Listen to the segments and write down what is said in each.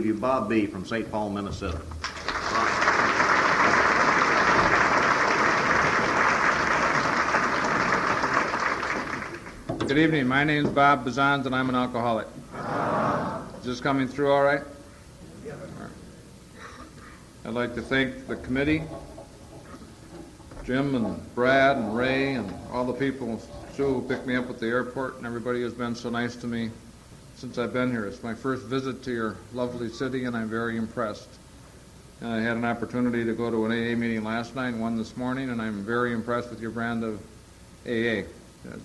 You Bob B. from St. Paul, Minnesota. Good evening. My name is Bob Bazans, and I'm an alcoholic. Is this coming through all right? I'd like to thank the committee, Jim and Brad and Ray and all the people, Sue, who picked me up at the airport, and everybody who's been so nice to me since I've been here. It's my first visit to your lovely city, and I'm very impressed. And I had an opportunity to go to an AA meeting last night and one this morning, and I'm very impressed with your brand of AA.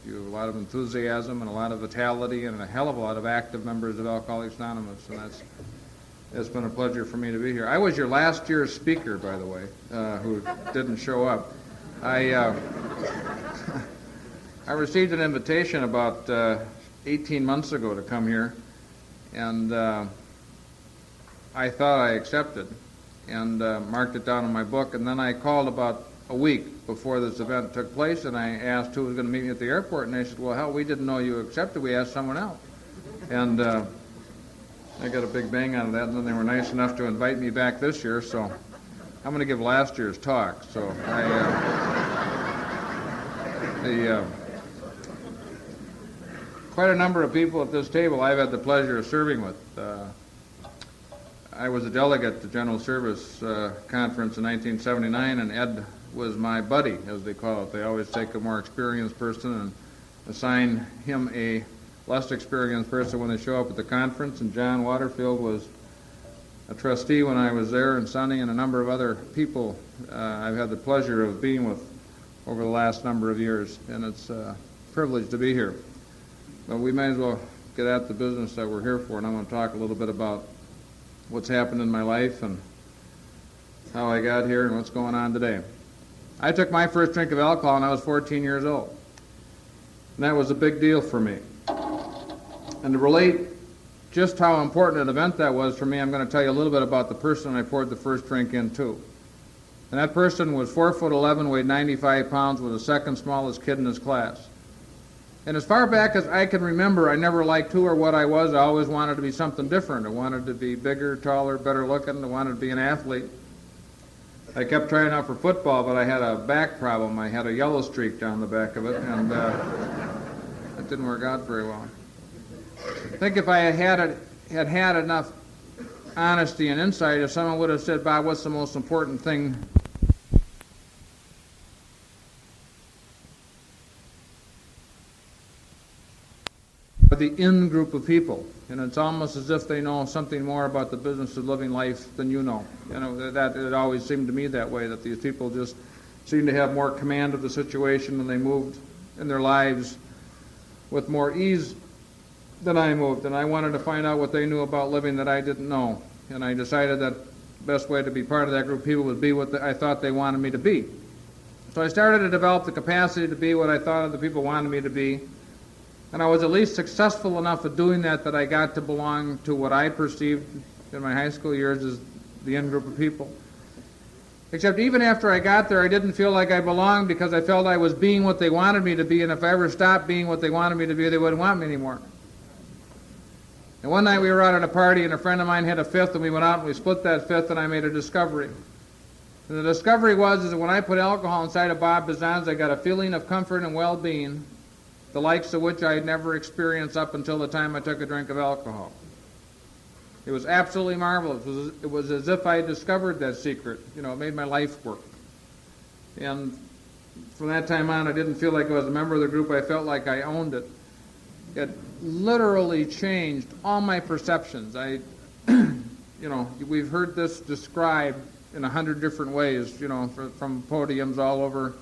You have a lot of enthusiasm and a lot of vitality and a hell of a lot of active members of Alcoholics Anonymous, and it's been a pleasure for me to be here. I was your last year's speaker, by the way, who didn't show up. I received an invitation about 18 months ago to come here, and I thought I accepted and marked it down in my book, and then I called about a week before this event took place, and I asked who was going to meet me at the airport, and they said, well, hell, we didn't know you accepted. We asked someone else. And I got a big bang out of that, and then they were nice enough to invite me back this year, so I'm going to give last year's talk. So quite a number of people at this table I've had the pleasure of serving with. I was a delegate to General Service Conference in 1979, and Ed was my buddy, as they call it. They always take a more experienced person and assign him a less experienced person when they show up at the conference, and John Waterfield was a trustee when I was there, and Sonny and a number of other people I've had the pleasure of being with over the last number of years, and it's a privilege to be here. But we may as well get at the business that we're here for, and I want to talk a little bit about what's happened in my life and how I got here and what's going on today. I took my first drink of alcohol when I was 14 years old, and that was a big deal for me. And to relate just how important an event that was for me, I'm going to tell you a little bit about the person I poured the first drink into. And that person was 4'11", weighed 95 pounds, was the second smallest kid in his class. And as far back as I can remember, I never liked who or what I was. I always wanted to be something different. I wanted to be bigger, taller, better looking. I wanted to be an athlete. I kept trying out for football, but I had a back problem. I had a yellow streak down the back of it, and it didn't work out very well. I think if I had enough honesty and insight, if someone would have said, Bob, what's the most important thing for the in-group of people? And it's almost as if they know something more about the business of living life than you know. You know, that it always seemed to me that way, that these people just seemed to have more command of the situation, and they moved in their lives with more ease than I moved. And I wanted to find out what they knew about living that I didn't know. And I decided that the best way to be part of that group of people would be what I thought they wanted me to be. So I started to develop the capacity to be what I thought other people wanted me to be. And I was at least successful enough at doing that I got to belong to what I perceived in my high school years as the in-group of people. Except even after I got there, I didn't feel like I belonged, because I felt I was being what they wanted me to be, and if I ever stopped being what they wanted me to be, they wouldn't want me anymore. And one night we were out at a party, and a friend of mine had a fifth, and we went out and we split that fifth, and I made a discovery. And the discovery was that when I put alcohol inside of Bob Bazans, I got a feeling of comfort and well-being, the likes of which I had never experienced up until the time I took a drink of alcohol. It was absolutely marvelous. It was as if I had discovered that secret. You know, it made my life work. And from that time on, I didn't feel like I was a member of the group. I felt like I owned it. It literally changed all my perceptions. We've heard this described in 100 different ways, from podiums all over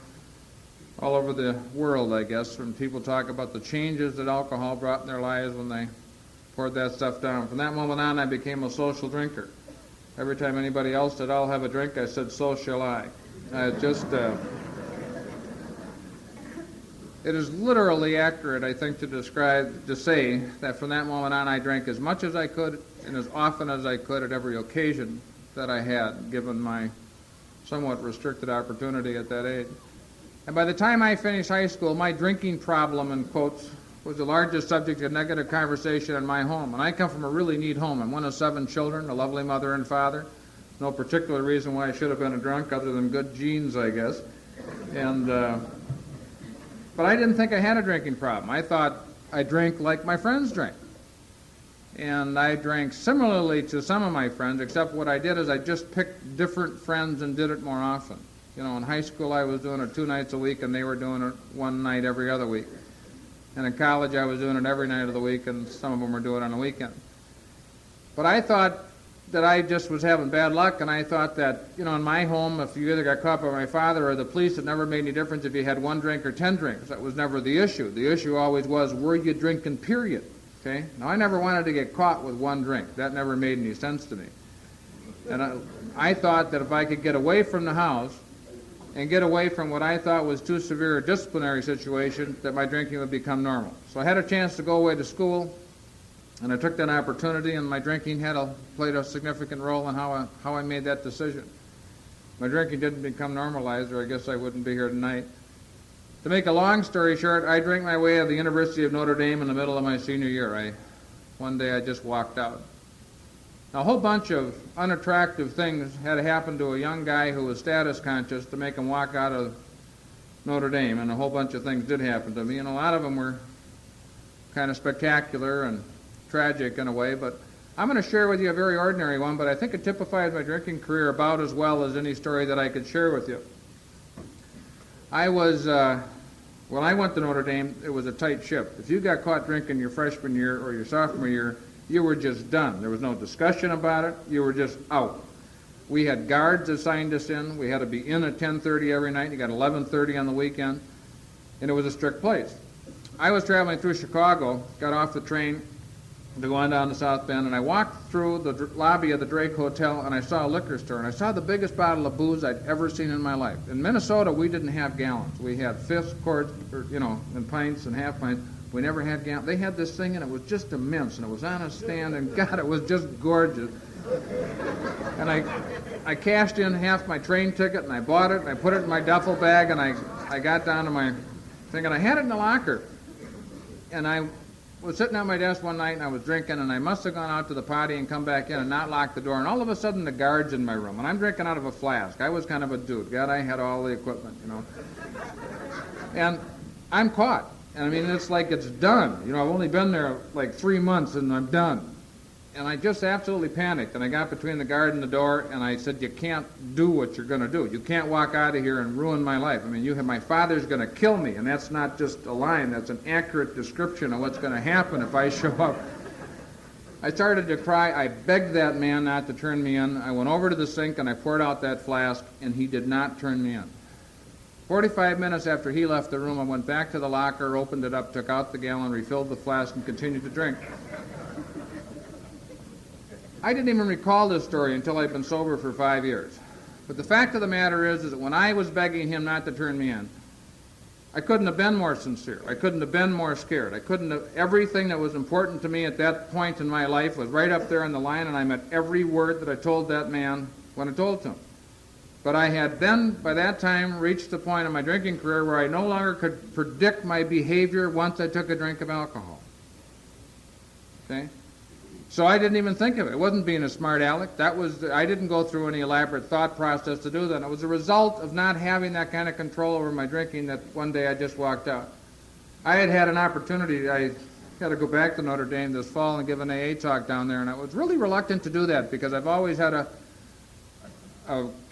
the world, I guess, when people talk about the changes that alcohol brought in their lives when they poured that stuff down. From that moment on, I became a social drinker. Every time anybody else said, I'll have a drink, I said, so shall I. It is literally accurate, I think, to say that from that moment on, I drank as much as I could and as often as I could at every occasion that I had, given my somewhat restricted opportunity at that age. And by the time I finished high school, my drinking problem, in quotes, was the largest subject of negative conversation in my home. And I come from a really neat home. I'm one of 7 children, a lovely mother and father. No particular reason why I should have been a drunk other than good genes, I guess. And but I didn't think I had a drinking problem. I thought I drank like my friends drank. And I drank similarly to some of my friends, except what I did is I just picked different friends and did it more often. You know, in high school I was doing it 2 nights a week, and they were doing it 1 night every other week. And in college I was doing it every night of the week, and some of them were doing it on the weekend. But I thought that I just was having bad luck, and I thought that, you know, in my home, if you either got caught by my father or the police, it never made any difference if you had 1 drink or 10 drinks. That was never the issue. The issue always was, were you drinking, period? Okay? Now, I never wanted to get caught with 1 drink. That never made any sense to me. And I thought that if I could get away from the house and get away from what I thought was too severe a disciplinary situation, that my drinking would become normal. So I had a chance to go away to school, and I took that opportunity, and my drinking played a significant role in how I made that decision. My drinking didn't become normalized, or I guess I wouldn't be here tonight. To make a long story short, I drank my way out of the University of Notre Dame in the middle of my senior year. One day I just walked out. Now, a whole bunch of unattractive things had happened to a young guy who was status conscious to make him walk out of Notre Dame, and a whole bunch of things did happen to me, and a lot of them were kind of spectacular and tragic in a way, but I'm going to share with you a very ordinary one, but I think it typifies my drinking career about as well as any story that I could share with you. When I went to Notre Dame, it was a tight ship. If you got caught drinking your freshman year or your sophomore year, you were just done. There was no discussion about it. You were just out. We had guards assigned us in. We had to be in at 10:30 every night. You got 11:30 on the weekend, and it was a strict place. I was traveling through Chicago, got off the train to go on down to South Bend, and I walked through the lobby of the Drake Hotel, and I saw a liquor store, and I saw the biggest bottle of booze I'd ever seen in my life. In Minnesota, we didn't have gallons. We had fifths, quarts, and pints and half pints. We never had gallons. They had this thing, and it was just immense, and it was on a stand, and God, it was just gorgeous. And I cashed in half my train ticket, and I bought it, and I put it in my duffel bag, and I got down to my thing, and I had it in the locker. And I was sitting at my desk one night, and I was drinking, and I must have gone out to the potty and come back in and not locked the door, and all of a sudden the guard's in my room, and I'm drinking out of a flask. I was kind of a dude. God, I had all the equipment, you know. And I'm caught. And I mean, it's like it's done. You know, I've only been there like 3 months, and I'm done. And I just absolutely panicked, and I got between the guard and the door, and I said, you can't do what you're going to do. You can't walk out of here and ruin my life. I mean, my father's going to kill me, and that's not just a line. That's an accurate description of what's going to happen if I show up. I started to cry. I begged that man not to turn me in. I went over to the sink, and I poured out that flask, and he did not turn me in. 45 minutes after he left the room, I went back to the locker, opened it up, took out the gallon, refilled the flask, and continued to drink. I didn't even recall this story until I'd been sober for 5 years. But the fact of the matter is that when I was begging him not to turn me in, I couldn't have been more sincere. I couldn't have been more scared. Everything that was important to me at that point in my life was right up there on the line, and I meant every word that I told that man when I told it to him. But I had then, by that time, reached the point in my drinking career where I no longer could predict my behavior once I took a drink of alcohol. Okay? So I didn't even think of it. It wasn't being a smart aleck. I didn't go through any elaborate thought process to do that. It was a result of not having that kind of control over my drinking that one day I just walked out. I had an opportunity. I had to go back to Notre Dame this fall and give an AA talk down there, and I was really reluctant to do that because I've always had a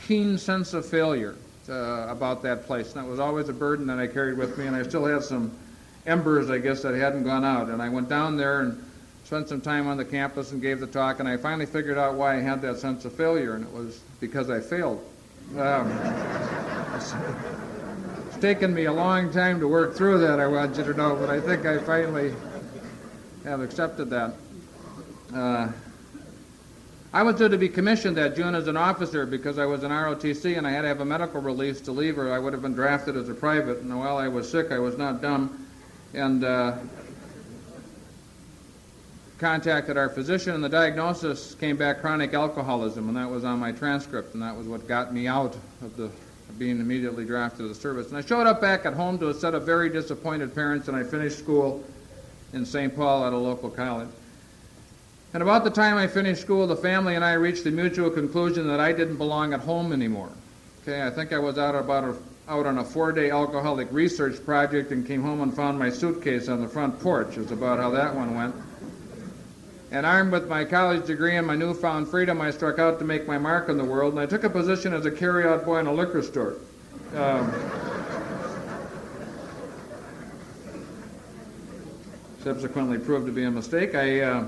keen sense of failure about that place. And that was always a burden that I carried with me, and I still had some embers, I guess, that hadn't gone out. And I went down there and spent some time on the campus and gave the talk, and I finally figured out why I had that sense of failure, and it was because I failed. It's taken me a long time to work through that, I want you to know, but I think I finally have accepted that. I was due to be commissioned that June as an officer because I was an ROTC, and I had to have a medical release to leave, or I would have been drafted as a private. And while I was sick, I was not dumb, and contacted our physician, and the diagnosis came back chronic alcoholism, and that was on my transcript, and that was what got me out of being immediately drafted to the service. And I showed up back at home to a set of very disappointed parents, and I finished school, in St. Paul at a local college. And about the time I finished school, the family and I reached the mutual conclusion that I didn't belong at home anymore. Okay, I think I was out on a 4-day alcoholic research project and came home and found my suitcase on the front porch, is about how that one went. And armed with my college degree and my newfound freedom, I struck out to make my mark in the world, and I took a position as a carry-out boy in a liquor store. Subsequently proved to be a mistake. I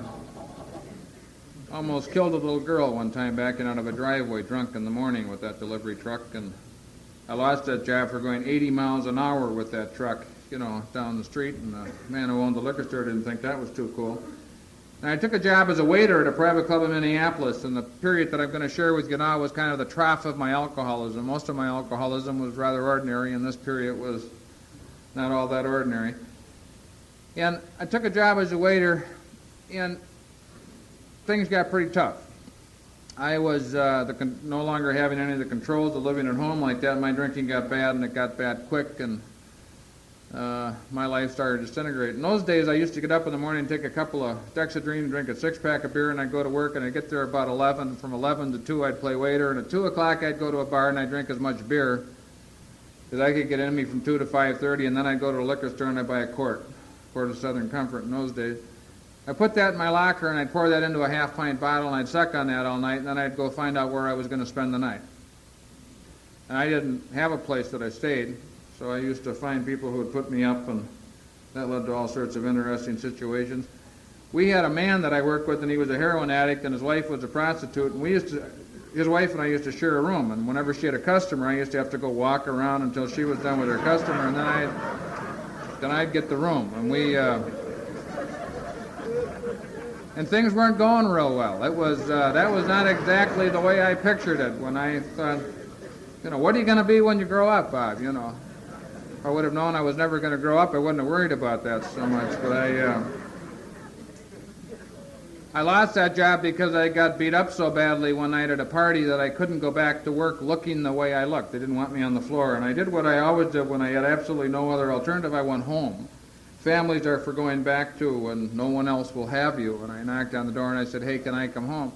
almost killed a little girl one time backing out of a driveway drunk in the morning with that delivery truck, and I lost that job for going 80 miles an hour with that truck, down the street, and the man who owned the liquor store didn't think that was too cool. And I took a job as a waiter at a private club in Minneapolis, and the period that I'm going to share with you now was kind of the trough of my alcoholism. Most of my alcoholism was rather ordinary, and this period was not all that ordinary. And I took a job as a waiter, and things got pretty tough. I was no longer having any of the controls of living at home like that. My drinking got bad, and it got bad quick, and my life started to disintegrate. In those days, I used to get up in the morning and take a couple of Dexedrine and drink a 6-pack of beer, and I'd go to work, and I'd get there about 11. From 11 to 2, I'd play waiter, and at 2 o'clock, I'd go to a bar, and I'd drink as much beer as I could get in me from 2 to 5:30, and then I'd go to a liquor store, and I'd buy a quart of Southern Comfort in those days. I put that in my locker, and I'd pour that into a half-pint bottle, and I'd suck on that all night, and then I'd go find out where I was going to spend the night. And I didn't have a place that I stayed, so I used to find people who would put me up, and that led to all sorts of interesting situations. We had a man that I worked with, and he was a heroin addict, and his wife was a prostitute, and his wife and I used to share a room, and whenever she had a customer, I used to have to go walk around until she was done with her customer, and then I'd get the room, and and things weren't going real well. That was not exactly the way I pictured it when I thought, what are you going to be when you grow up, Bob? If I would have known I was never going to grow up, I wouldn't have worried about that so much. But I lost that job because I got beat up so badly one night at a party that I couldn't go back to work looking the way I looked. They didn't want me on the floor. And I did what I always did when I had absolutely no other alternative. I went home. Families are for going back to when no one else will have you. And I knocked on the door and I said, hey, can I come home?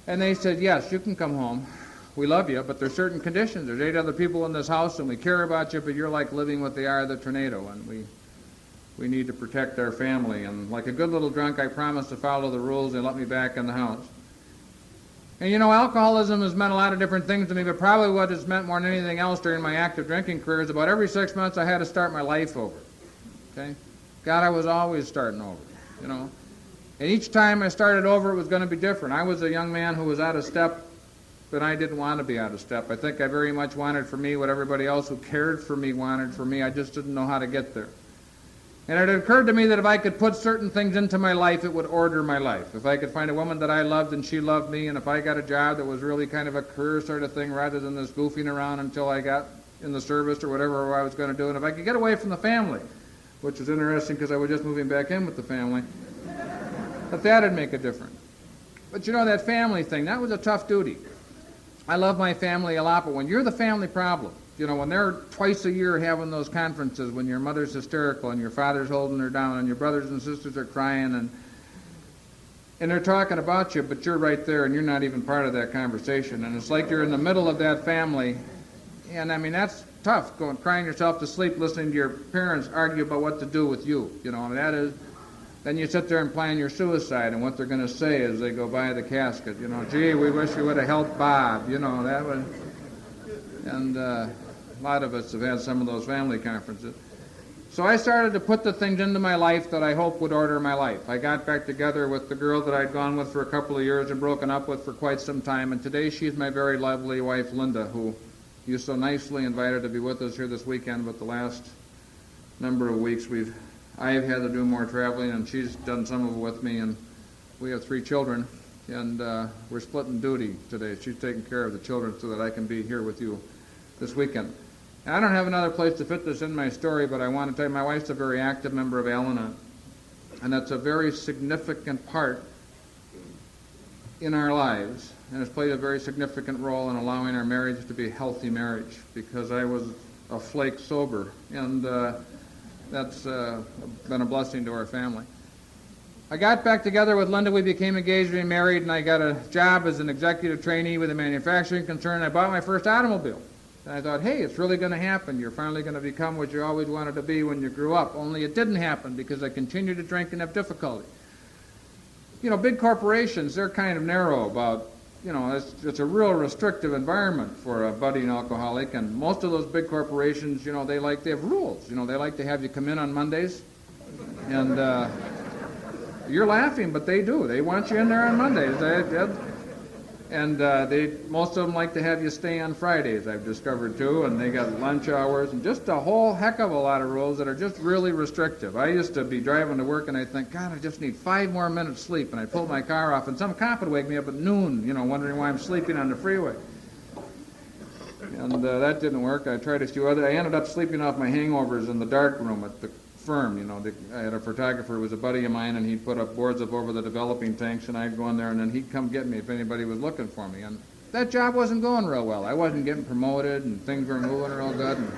And they said, yes, you can come home. We love you, but there's certain conditions. There's 8 other people in this house, and we care about you, but you're like living with the eye of the tornado, and we need to protect our family. And like a good little drunk, I promised to follow the rules. They let me back in the house. And alcoholism has meant a lot of different things to me, but probably what it's meant more than anything else during my active drinking career is about every 6 months I had to start my life over. Okay? God, I was always starting over, And each time I started over, it was going to be different. I was a young man who was out of step, but I didn't want to be out of step. I think I very much wanted for me what everybody else who cared for me wanted for me. I just didn't know how to get there. And it occurred to me that if I could put certain things into my life, it would order my life. If I could find a woman that I loved and she loved me, and if I got a job that was really kind of a career sort of thing rather than this goofing around until I got in the service or whatever I was going to do, and if I could get away from the family, which was interesting because I was just moving back in with the family, that'd make a difference. But that family thing, that was a tough duty. I love my family a lot, but when you're the family problem, when they're twice a year having those conferences, when your mother's hysterical and your father's holding her down and your brothers and sisters are crying and they're talking about you, but you're right there and you're not even part of that conversation. And it's like you're in the middle of that family. And that's tough, crying yourself to sleep, listening to your parents argue about what to do with you. Then you sit there and plan your suicide and what they're going to say as they go by the casket. Gee, we wish we would have helped Bob. That would. And a lot of us have had some of those family conferences. So I started to put the things into my life that I hoped would order my life. I got back together with the girl that I'd gone with for a couple of years and broken up with for quite some time. And today she's my very lovely wife, Linda, who you so nicely invited to be with us here this weekend. But the last number of weeks I've had to do more traveling, and she's done some of it with me, and we have 3 children, and we're splitting duty today. She's taking care of the children so that I can be here with you this weekend. And I don't have another place to fit this in my story, but I want to tell you my wife's a very active member of Al-Anon, and that's a very significant part in our lives, and it's played a very significant role in allowing our marriage to be a healthy marriage, because I was a flake sober, and that's been a blessing to our family. I got back together with Linda. We became engaged and married, and I got a job as an executive trainee with a manufacturing concern. I bought my first automobile. And I thought, hey, it's really going to happen. You're finally going to become what you always wanted to be when you grew up. Only it didn't happen because I continued to drink and have difficulty. You know, big corporations, they're kind of narrow about, you know, it's a real restrictive environment for a budding alcoholic. And most of those big corporations, you know, they have rules. You know, they like to have you come in on Mondays. And you're laughing, but they do. They want you in there on Mondays. Most of them like to have you stay on Fridays, I've discovered too, and they got lunch hours and just a whole heck of a lot of rules that are just really restrictive. I used to be driving to work and I'd think, God, I just need 5 more minutes sleep, and I'd pull my car off and some cop would wake me up at noon, you know, wondering why I'm sleeping on the freeway. And that didn't work. I tried a few other. I ended up sleeping off my hangovers in the dark room at the firm. You know, I had a photographer who was a buddy of mine, and he'd put up boards up over the developing tanks, and I'd go in there, and then he'd come get me if anybody was looking for me. And that job wasn't going real well. I wasn't getting promoted, and things weren't moving real good. And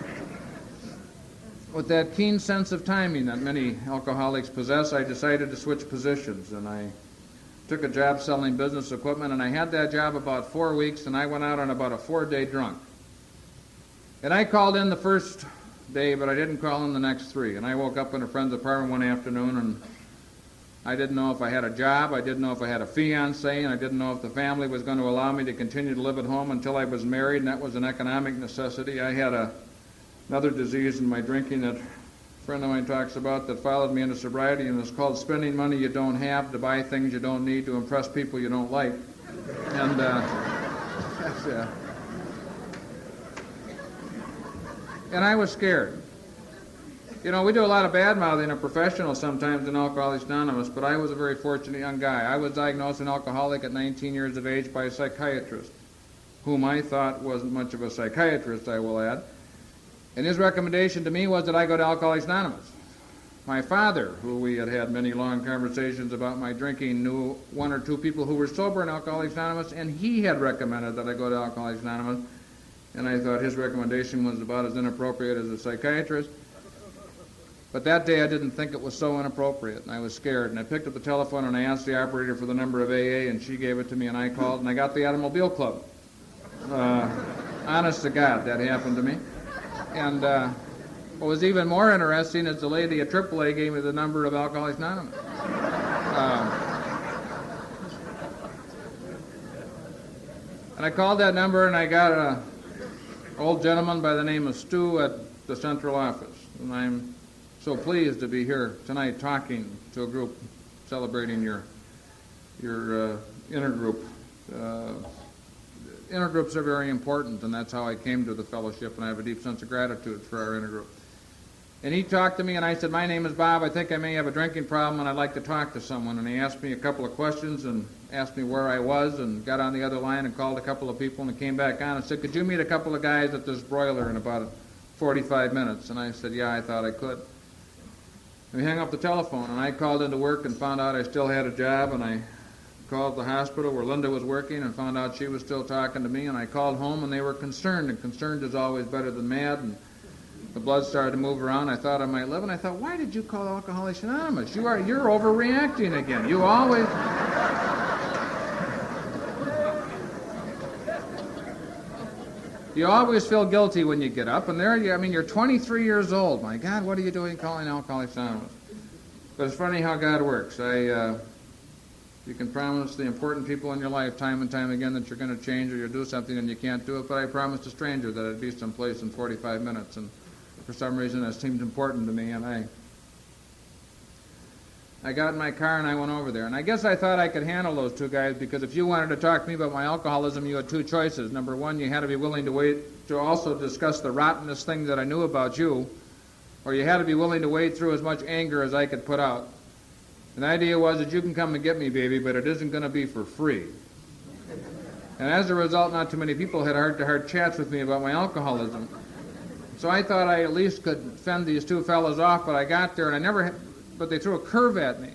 with that keen sense of timing that many alcoholics possess, I decided to switch positions, and I took a job selling business equipment, and I had that job about 4 weeks, and I went out on about a 4-day drunk. And I called in the first day, but I didn't call in the next 3. And I woke up in a friend's apartment one afternoon, and I didn't know if I had a job, I didn't know if I had a fiancé, and I didn't know if the family was going to allow me to continue to live at home until I was married, and that was an economic necessity. I had another disease in my drinking that a friend of mine talks about that followed me into sobriety, and it's called spending money you don't have to buy things you don't need to impress people you don't like. And and I was scared. You know, we do a lot of bad-mouthing of professionals sometimes in Alcoholics Anonymous, but I was a very fortunate young guy. I was diagnosed an alcoholic at 19 years of age by a psychiatrist, whom I thought wasn't much of a psychiatrist, I will add. And his recommendation to me was that I go to Alcoholics Anonymous. My father, who we had had many long conversations about my drinking, knew 1 or 2 people who were sober in Alcoholics Anonymous, and he had recommended that I go to Alcoholics Anonymous. And I thought his recommendation was about as inappropriate as a psychiatrist. But that day I didn't think it was so inappropriate, and I was scared. And I picked up the telephone and I asked the operator for the number of AA, and she gave it to me, and I called, and I got the Automobile Club. Honest to God, that happened to me. And what was even more interesting is the lady at AAA gave me the number of Alcoholics Anonymous. And I called that number, and I got an old gentleman by the name of Stu at the central office. And I'm so pleased to be here tonight talking to a group celebrating your intergroup. Intergroups are very important, and that's how I came to the fellowship, and I have a deep sense of gratitude for our intergroup. And he talked to me, and I said, my name is Bob. I think I may have a drinking problem, and I'd like to talk to someone. And he asked me a couple of questions and asked me where I was, and got on the other line and called a couple of people, and came back on and said, could you meet a couple of guys at this broiler in about 45 minutes? And I said, yeah, I thought I could. And we hung up the telephone, and I called into work and found out I still had a job, and I called the hospital where Linda was working and found out she was still talking to me, and I called home, and they were concerned, and concerned is always better than mad, and the blood started to move around. I thought I might live, and I thought, why did you call Alcoholics Anonymous? You're overreacting again. You always... You always feel guilty when you get up, and you're 23 years old. My God, what are you doing calling Alcoholics Anonymous? But it's funny how God works. You can promise the important people in your life time and time again that you're going to change or you'll do something and you can't do it, but I promised a stranger that I'd be someplace in 45 minutes, and for some reason that seemed important to me, and I got in my car and I went over there. And I guess I thought I could handle those 2 guys, because if you wanted to talk to me about my alcoholism, you had 2 choices. Number 1, you had to be willing to wait to also discuss the rottenest thing that I knew about you, or you had to be willing to wade through as much anger as I could put out. And the idea was that you can come and get me, baby, but it isn't going to be for free. And as a result, not too many people had heart-to-heart chats with me about my alcoholism. So I thought I at least could fend these 2 fellas off, but I got there, and but they threw a curve at me.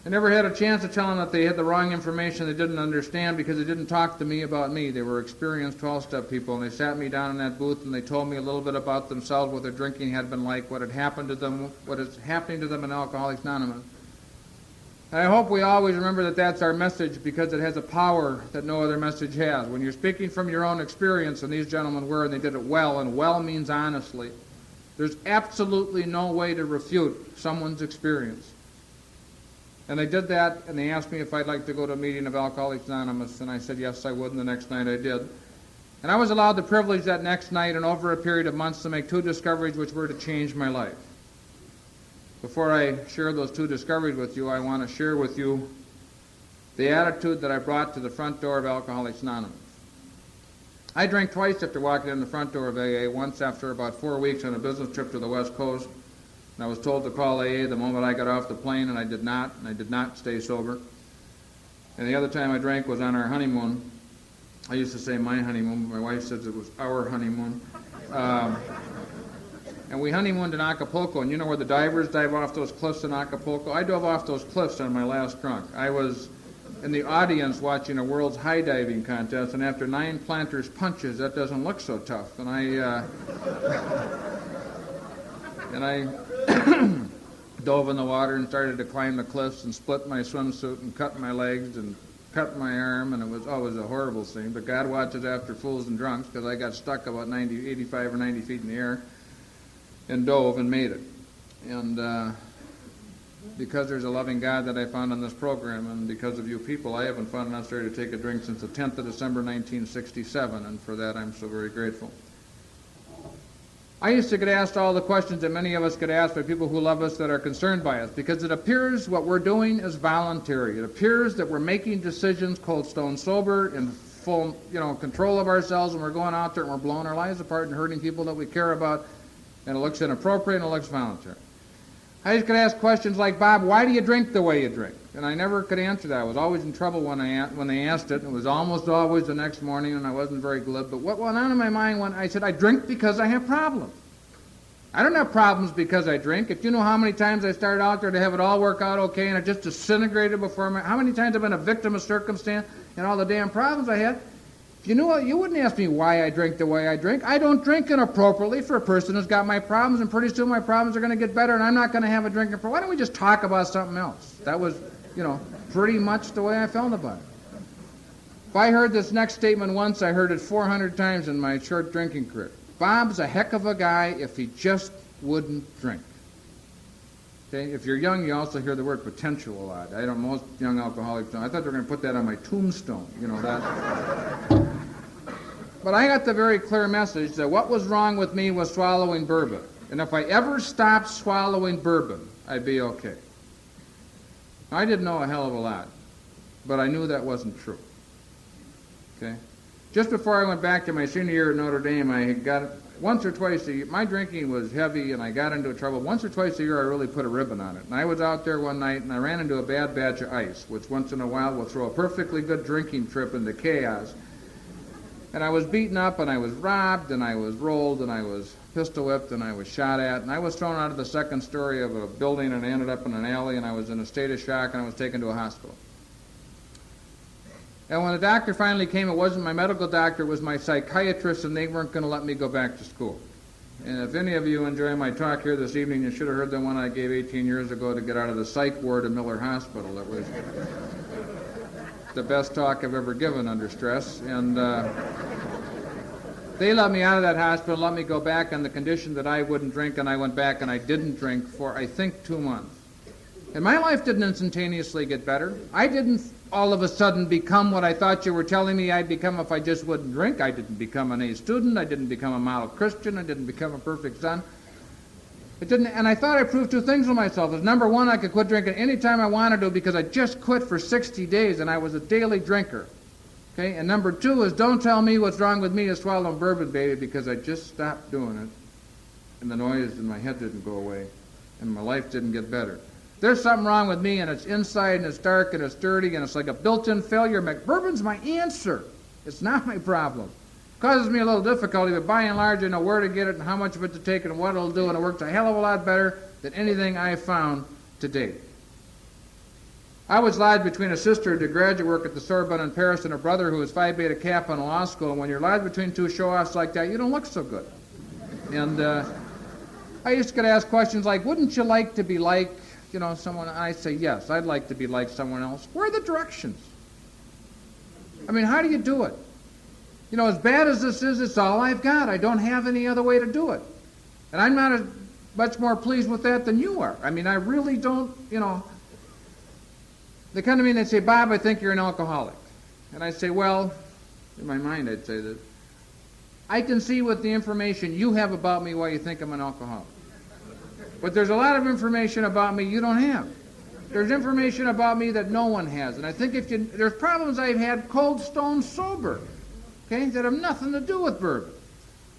I never had a chance to tell them that they had the wrong information, they didn't understand, because they didn't talk to me about me. They were experienced 12-step people, and they sat me down in that booth and they told me a little bit about themselves, what their drinking had been like, what had happened to them, what is happening to them in Alcoholics Anonymous. And I hope we always remember that that's our message, because it has a power that no other message has. When you're speaking from your own experience, and these gentlemen were, and they did it well, and well means honestly, there's absolutely no way to refute someone's experience. And they did that, and they asked me if I'd like to go to a meeting of Alcoholics Anonymous, and I said yes, I would, and the next night I did. And I was allowed the privilege that next night and over a period of months to make 2 discoveries which were to change my life. Before I share those 2 discoveries with you, I want to share with you the attitude that I brought to the front door of Alcoholics Anonymous. I drank twice after walking in the front door of AA, once after about 4 weeks on a business trip to the West Coast. And I was told to call AA the moment I got off the plane, and I did not stay sober. And the other time I drank was on our honeymoon. I used to say my honeymoon, but my wife says it was our honeymoon. And we honeymooned in Acapulco, and you know where the divers dive off those cliffs in Acapulco? I dove off those cliffs on my last drunk. I was in the audience watching a world's high diving contest, and after 9 planters' punches, that doesn't look so tough. And I dove in the water and started to climb the cliffs and split my swimsuit and cut my legs and cut my arm, and it was a horrible scene. But God watches after fools and drunks, because I got stuck about 85 or 90 feet in the air and dove and made it. And because there's a loving God that I found on this program, and because of you people, I haven't found it necessary to take a drink since the 10th of December 1967, and for that I'm so very grateful. I used to get asked all the questions that many of us get asked by people who love us, that are concerned by us, because it appears what we're doing is voluntary. It appears that we're making decisions cold stone sober, in full control of ourselves, and we're going out there and we're blowing our lives apart and hurting people that we care about, and it looks inappropriate and it looks voluntary. I used to get asked questions like, Bob, why do you drink the way you drink? And I never could answer that. I was always in trouble when they asked it. It was almost always the next morning, and I wasn't very glib. But what went on in my mind when I said, I drink because I have problems. I don't have problems because I drink. If you know how many times I started out there to have it all work out okay, and it just disintegrated before me, how many times I've been a victim of circumstance and all the damn problems I had. If you knew, you wouldn't ask me why I drink the way I drink. I don't drink inappropriately for a person who's got my problems, and pretty soon my problems are going to get better, and I'm not going to have a drinking problem. Why don't we just talk about something else? That was, pretty much the way I felt about it. If I heard this next statement once, I heard it 400 times in my short drinking career. Bob's a heck of a guy if he just wouldn't drink. Okay? If you're young, you also hear the word potential a lot. Most young alcoholics don't. I thought they were going to put that on my tombstone, that. But I got the very clear message that what was wrong with me was swallowing bourbon. And if I ever stopped swallowing bourbon, I'd be okay. I didn't know a hell of a lot, but I knew that wasn't true. Okay? Just before I went back to my senior year at Notre Dame, I got once or twice a year. My drinking was heavy, and I got into trouble. Once or twice a year, I really put a ribbon on it. And I was out there one night, and I ran into a bad batch of ice, which once in a while will throw a perfectly good drinking trip into chaos. And I was beaten up, and I was robbed, and I was rolled, and I was pistol whipped, and I was shot at, and I was thrown out of the second story of a building, and I ended up in an alley, and I was in a state of shock, and I was taken to a hospital. And when the doctor finally came, it wasn't my medical doctor, it was my psychiatrist, and they weren't going to let me go back to school. And if any of you enjoy my talk here this evening, you should have heard the one I gave 18 years ago to get out of the psych ward at Miller Hospital. It was the best talk I've ever given under stress. And they let me out of that hospital, let me go back on the condition that I wouldn't drink, and I went back and I didn't drink for, I think, 2 months. And my life didn't instantaneously get better. I didn't all of a sudden become what I thought you were telling me I'd become if I just wouldn't drink. I didn't become an A student. I didn't become a model Christian. I didn't become a perfect son. It didn't, and I thought I proved 2 things to myself. Number one, I could quit drinking any time I wanted to because I just quit for 60 days and I was a daily drinker. Okay? And number 2 is don't tell me what's wrong with me is swallowing bourbon, baby, because I just stopped doing it. And the noise in my head didn't go away. And my life didn't get better. There's something wrong with me, and it's inside, and it's dark, and it's dirty, and it's like a built-in failure. Bourbon's my answer. It's not my problem. It causes me a little difficulty, but by and large, I know where to get it and how much of it to take and what it'll do, and it works a hell of a lot better than anything I've found to date. I was lodged between a sister who did graduate work at the Sorbonne in Paris and a brother who was Phi Beta Kappa in law school. And when you're lodged between two show-offs like that, you don't look so good. And I used to get asked questions like, wouldn't you like to be like, someone? I say, yes, I'd like to be like someone else. Where are the directions? I mean, how do you do it? As bad as this is, it's all I've got. I don't have any other way to do it. And I'm not much more pleased with that than you are. I mean, I really don't, They come to me and they say, Bob, I think you're an alcoholic. And I say, well, in my mind I'd say that, I can see with the information you have about me why you think I'm an alcoholic. But there's a lot of information about me you don't have. There's information about me that no one has. And I think there's problems I've had cold stone sober, okay, that have nothing to do with bourbon.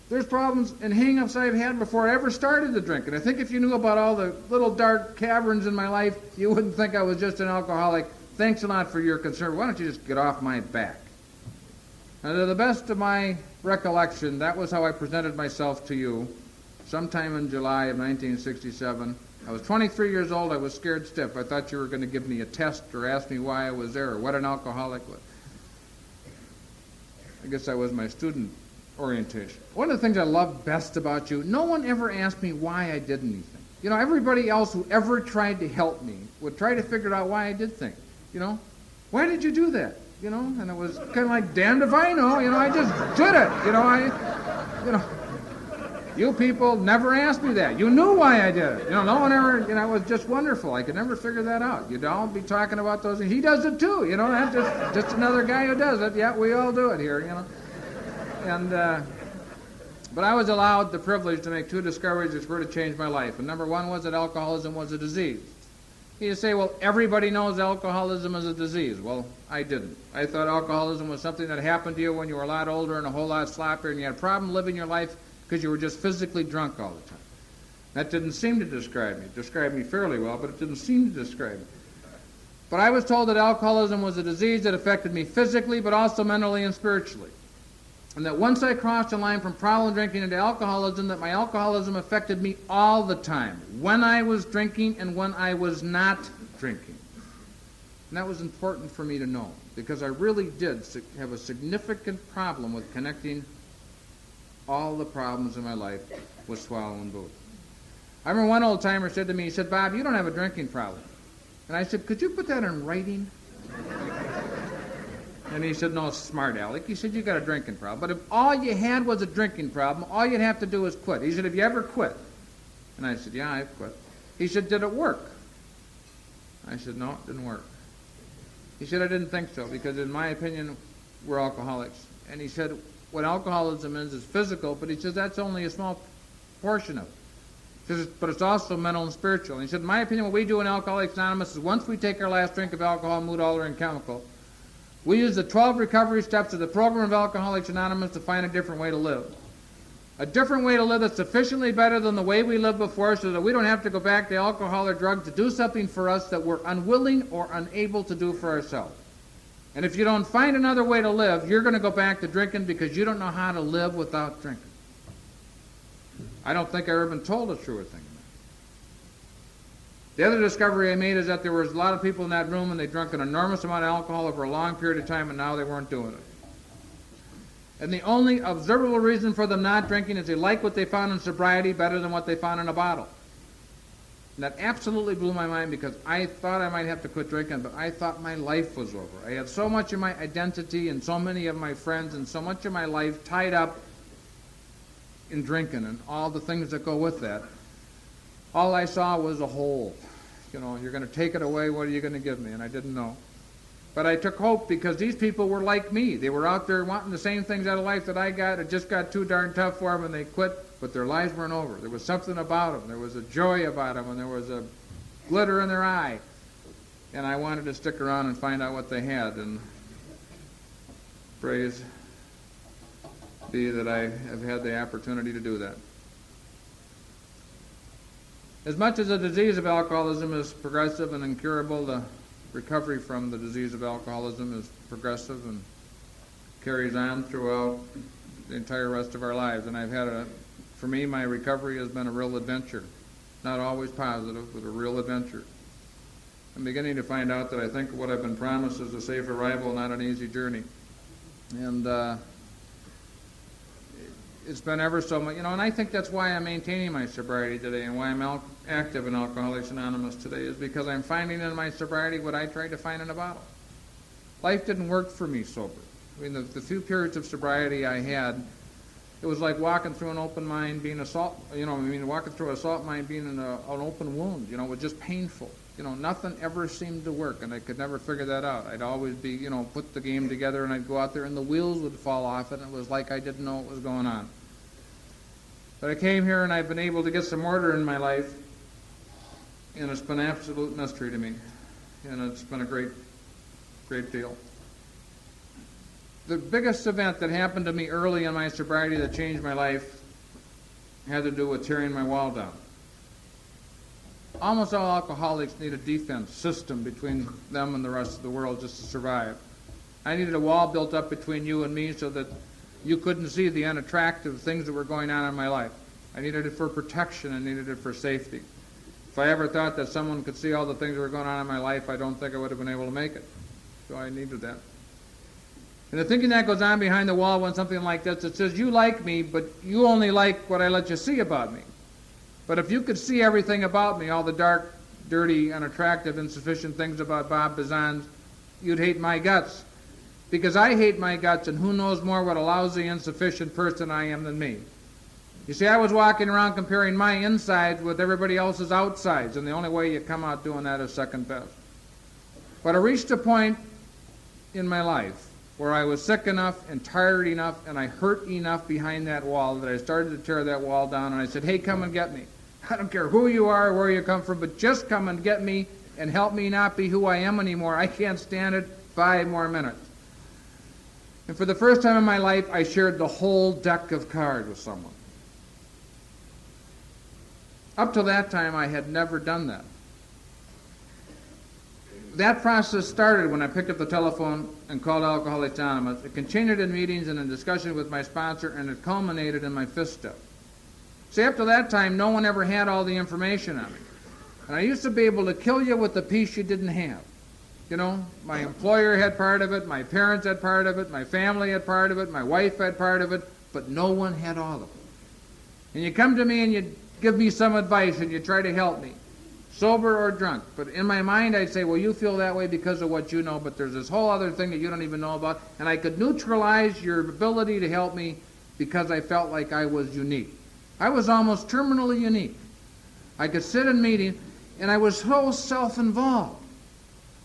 There's problems and hang-ups I've had before I ever started to drink. And I think if you knew about all the little dark caverns in my life, you wouldn't think I was just an alcoholic. Thanks a lot for your concern. Why don't you just get off my back? And to the best of my recollection, that was how I presented myself to you sometime in July of 1967. I was 23 years old. I was scared stiff. I thought you were going to give me a test or ask me why I was there or what an alcoholic was. I guess that was my student orientation. One of the things I love best about you, no one ever asked me why I did anything. Everybody else who ever tried to help me would try to figure out why I did things. Why did you do that? And it was kind of like, damned if I know. I just did it. You people never asked me that. You knew why I did it. No one ever, it was just wonderful. I could never figure that out. You'd all be talking about those things. He does it too. That's just another guy who does it. Yeah, we all do it here, And, but I was allowed the privilege to make two discoveries which were to change my life. And number one was that alcoholism was a disease. You say, well, everybody knows alcoholism is a disease. Well, I didn't. I thought alcoholism was something that happened to you when you were a lot older and a whole lot sloppier, and you had a problem living your life because you were just physically drunk all the time. That didn't seem to describe me. It described me fairly well, but it didn't seem to describe me. But I was told that alcoholism was a disease that affected me physically, but also mentally and spiritually. And that once I crossed the line from problem drinking into alcoholism, that my alcoholism affected me all the time, when I was drinking and when I was not drinking. And that was important for me to know, because I really did have a significant problem with connecting all the problems in my life with swallowing booze. I remember one old-timer said to me, he said, Bob, you don't have a drinking problem. And I said, could you put that in writing? And he said, no, smart aleck. He said, you got a drinking problem. But if all you had was a drinking problem, all you'd have to do is quit. He said, have you ever quit? And I said, yeah, I've quit. He said, did it work? I said, no, it didn't work. He said, I didn't think so, because in my opinion, we're alcoholics. And he said, what alcoholism is physical, but he says that's only a small portion of it. He says, but it's also mental and spiritual. And he said, in my opinion, what we do in Alcoholics Anonymous is once we take our last drink of alcohol, mood altering chemical, we use the 12 recovery steps of the program of Alcoholics Anonymous to find a different way to live. A different way to live that's sufficiently better than the way we lived before, so that we don't have to go back to alcohol or drugs to do something for us that we're unwilling or unable to do for ourselves. And if you don't find another way to live, you're going to go back to drinking because you don't know how to live without drinking. I don't think I've ever been told a truer thing. The other discovery I made is that there was a lot of people in that room and they drank an enormous amount of alcohol over a long period of time, and now they weren't doing it. And the only observable reason for them not drinking is they like what they found in sobriety better than what they found in a bottle. And that absolutely blew my mind, because I thought I might have to quit drinking, but I thought my life was over. I had so much of my identity and so many of my friends and so much of my life tied up in drinking and all the things that go with that. All I saw was a hole. You're going to take it away, what are you going to give me? And I didn't know. But I took hope, because these people were like me. They were out there wanting the same things out of life that I got. It just got too darn tough for them, and they quit, but their lives weren't over. There was something about them. There was a joy about them, and there was a glitter in their eye. And I wanted to stick around and find out what they had, and praise be that I have had the opportunity to do that. As much as the disease of alcoholism is progressive and incurable, the recovery from the disease of alcoholism is progressive and carries on throughout the entire rest of our lives. And for me, my recovery has been a real adventure. Not always positive, but a real adventure. I'm beginning to find out that I think what I've been promised is a safe arrival, not an easy journey. And it's been ever so much, and I think that's why I'm maintaining my sobriety today and why I'm active in Alcoholics Anonymous today, is because I'm finding in my sobriety what I tried to find in a bottle. Life didn't work for me sober. I mean, the few periods of sobriety I had, it was like walking through an open mine, being walking through a salt mine, being in an open wound. It was just painful. Nothing ever seemed to work, and I could never figure that out. I'd always be, put the game together, and I'd go out there, and the wheels would fall off, and it was like I didn't know what was going on. But I came here, and I've been able to get some order in my life, and it's been absolute mystery to me, and it's been a great, great deal. The biggest event that happened to me early in my sobriety that changed my life had to do with tearing my wall down. Almost all alcoholics need a defense system between them and the rest of the world just to survive. I needed a wall built up between you and me so that you couldn't see the unattractive things that were going on in my life. I needed it for protection. I needed it for safety. If I ever thought that someone could see all the things that were going on in my life, I don't think I would have been able to make it. So I needed that. And the thinking that goes on behind the wall when something like this, it says, you like me, but you only like what I let you see about me. But if you could see everything about me, all the dark, dirty, unattractive, insufficient things about Bob Bazan, you'd hate my guts. Because I hate my guts, and who knows more what a lousy, insufficient person I am than me. You see, I was walking around comparing my insides with everybody else's outsides, and the only way you come out doing that is second best. But I reached a point in my life where I was sick enough and tired enough and I hurt enough behind that wall that I started to tear that wall down, and I said, hey, come and get me. I don't care who you are or where you come from, but just come and get me and help me not be who I am anymore. I can't stand it 5 more minutes. And for the first time in my life, I shared the whole deck of cards with someone. Up to that time, I had never done that. That process started when I picked up the telephone and called Alcoholics Anonymous. It continued in meetings and in discussion with my sponsor, and it culminated in my fifth step. See, up to that time, no one ever had all the information on me. And I used to be able to kill you with the piece you didn't have. My employer had part of it, my parents had part of it, my family had part of it, my wife had part of it, but no one had all of it. And you come to me and you give me some advice and you try to help me, sober or drunk. But in my mind, I'd say, well, you feel that way because of what you know, but there's this whole other thing that you don't even know about. And I could neutralize your ability to help me because I felt like I was unique. I was almost terminally unique. I could sit in meetings, and I was so self-involved.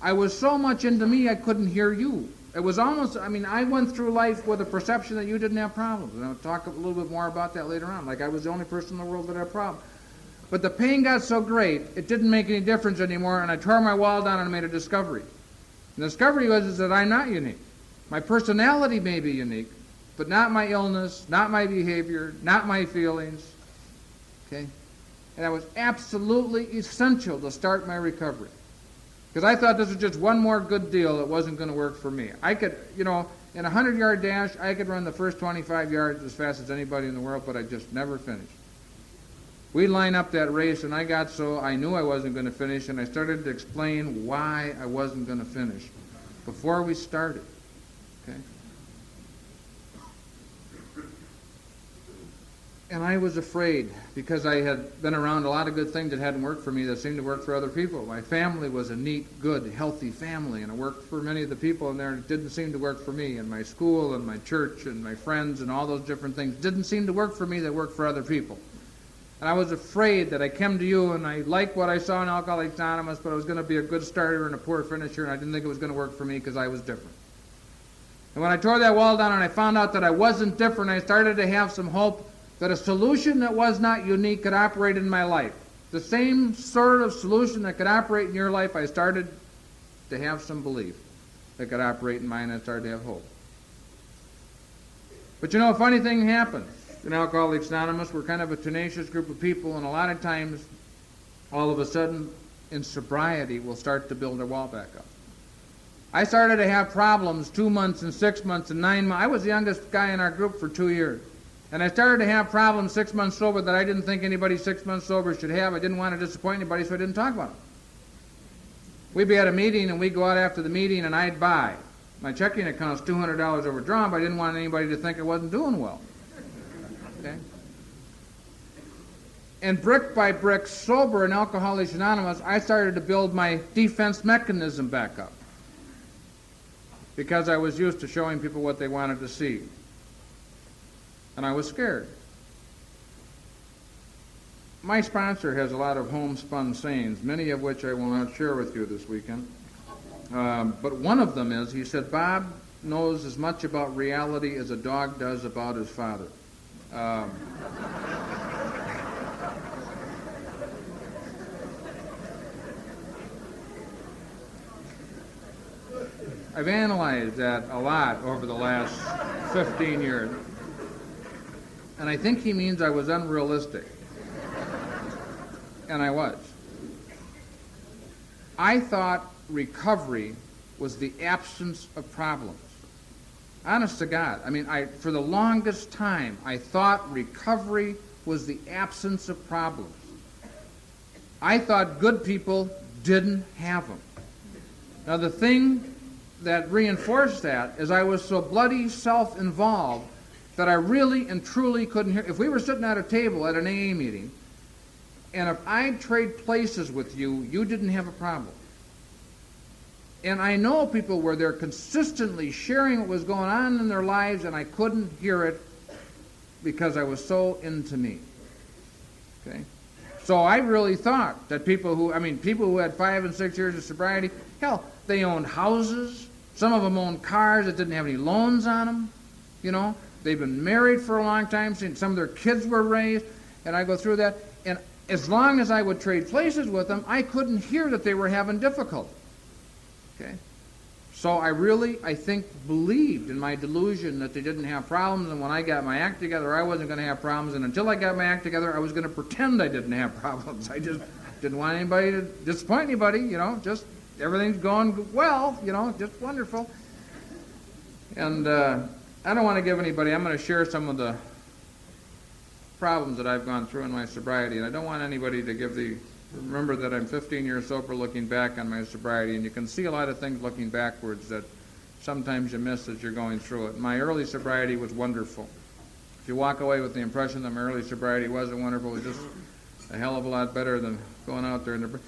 I was so much into me, I couldn't hear you. It was almost, I went through life with a perception that you didn't have problems. And I'll talk a little bit more about that later on. Like I was the only person in the world that had a problem. But the pain got so great, it didn't make any difference anymore, and I tore my wall down and made a discovery. And the discovery was that I'm not unique. My personality may be unique, but not my illness, not my behavior, not my feelings. Okay? And that was absolutely essential to start my recovery. Because I thought this was just one more good deal that wasn't going to work for me. I could, in a 100-yard dash, I could run the first 25 yards as fast as anybody in the world, but I just never finished. We'd line up that race, and I knew I wasn't going to finish, and I started to explain why I wasn't going to finish before we started. Okay? And I was afraid because I had been around a lot of good things that hadn't worked for me that seemed to work for other people. My family was a neat, good, healthy family, and it worked for many of the people in there. It didn't seem to work for me. And my school and my church and my friends and all those different things didn't seem to work for me that worked for other people. And I was afraid that I came to you and I liked what I saw in Alcoholics Anonymous, but I was going to be a good starter and a poor finisher, and I didn't think it was going to work for me because I was different. And when I tore that wall down and I found out that I wasn't different, I started to have some hope that a solution that was not unique could operate in my life. The same sort of solution that could operate in your life, I started to have some belief that could operate in mine, and I started to have hope. But a funny thing happened. In Alcoholics Anonymous, we're kind of a tenacious group of people, and a lot of times, all of a sudden, in sobriety, we'll start to build our wall back up. I started to have problems 2 months and 6 months and 9 months. I was the youngest guy in our group for 2 years. And I started to have problems 6 months sober that I didn't think anybody 6 months sober should have. I didn't want to disappoint anybody, so I didn't talk about them. we'd be at a meeting and we'd go out after the meeting and I'd buy. My checking account's $200 overdrawn, but I didn't want anybody to think I wasn't doing well. Okay? And brick by brick, sober in Alcoholics Anonymous, I started to build my defense mechanism back up, because I was used to showing people what they wanted to see. And I was scared. My sponsor has a lot of homespun sayings, many of which I will not share with you this weekend. But one of them is, he said, Bob knows as much about reality as a dog does about his father. I've analyzed that a lot over the last 15 years, and I think he means I was unrealistic. And I was. I thought recovery was the absence of problems. Honest to God. I mean, for the longest time, I thought recovery was the absence of problems. I thought good people didn't have them. Now, the thing that reinforced that is I was so bloody self-involved that I really and truly couldn't hear. If we were sitting at a table at an AA meeting, and if I'd trade places with you, you didn't have a problem. And I know people where they're consistently sharing what was going on in their lives, and I couldn't hear it because I was so into me. Okay? So I really thought that people who had 5 and 6 years of sobriety, hell, they owned houses. Some of them owned cars that didn't have any loans on them. You know, they've been married for a long time. Some of their kids were raised, and I go through that. And as long as I would trade places with them, I couldn't hear that they were having difficulty. Okay? So I think, believed in my delusion that they didn't have problems, and when I got my act together, I wasn't going to have problems, and until I got my act together, I was going to pretend I didn't have problems. I just didn't want anybody to disappoint anybody, you know, just everything's going well, you know, just wonderful. And I don't want to give anybody, I'm going to share some of the problems that I've gone through in my sobriety, and I don't want anybody to remember that I'm 15 years sober looking back on my sobriety, and you can see a lot of things looking backwards that sometimes you miss as you're going through it. My early sobriety was wonderful. If you walk away with the impression that my early sobriety wasn't wonderful, it was just a hell of a lot better than going out there and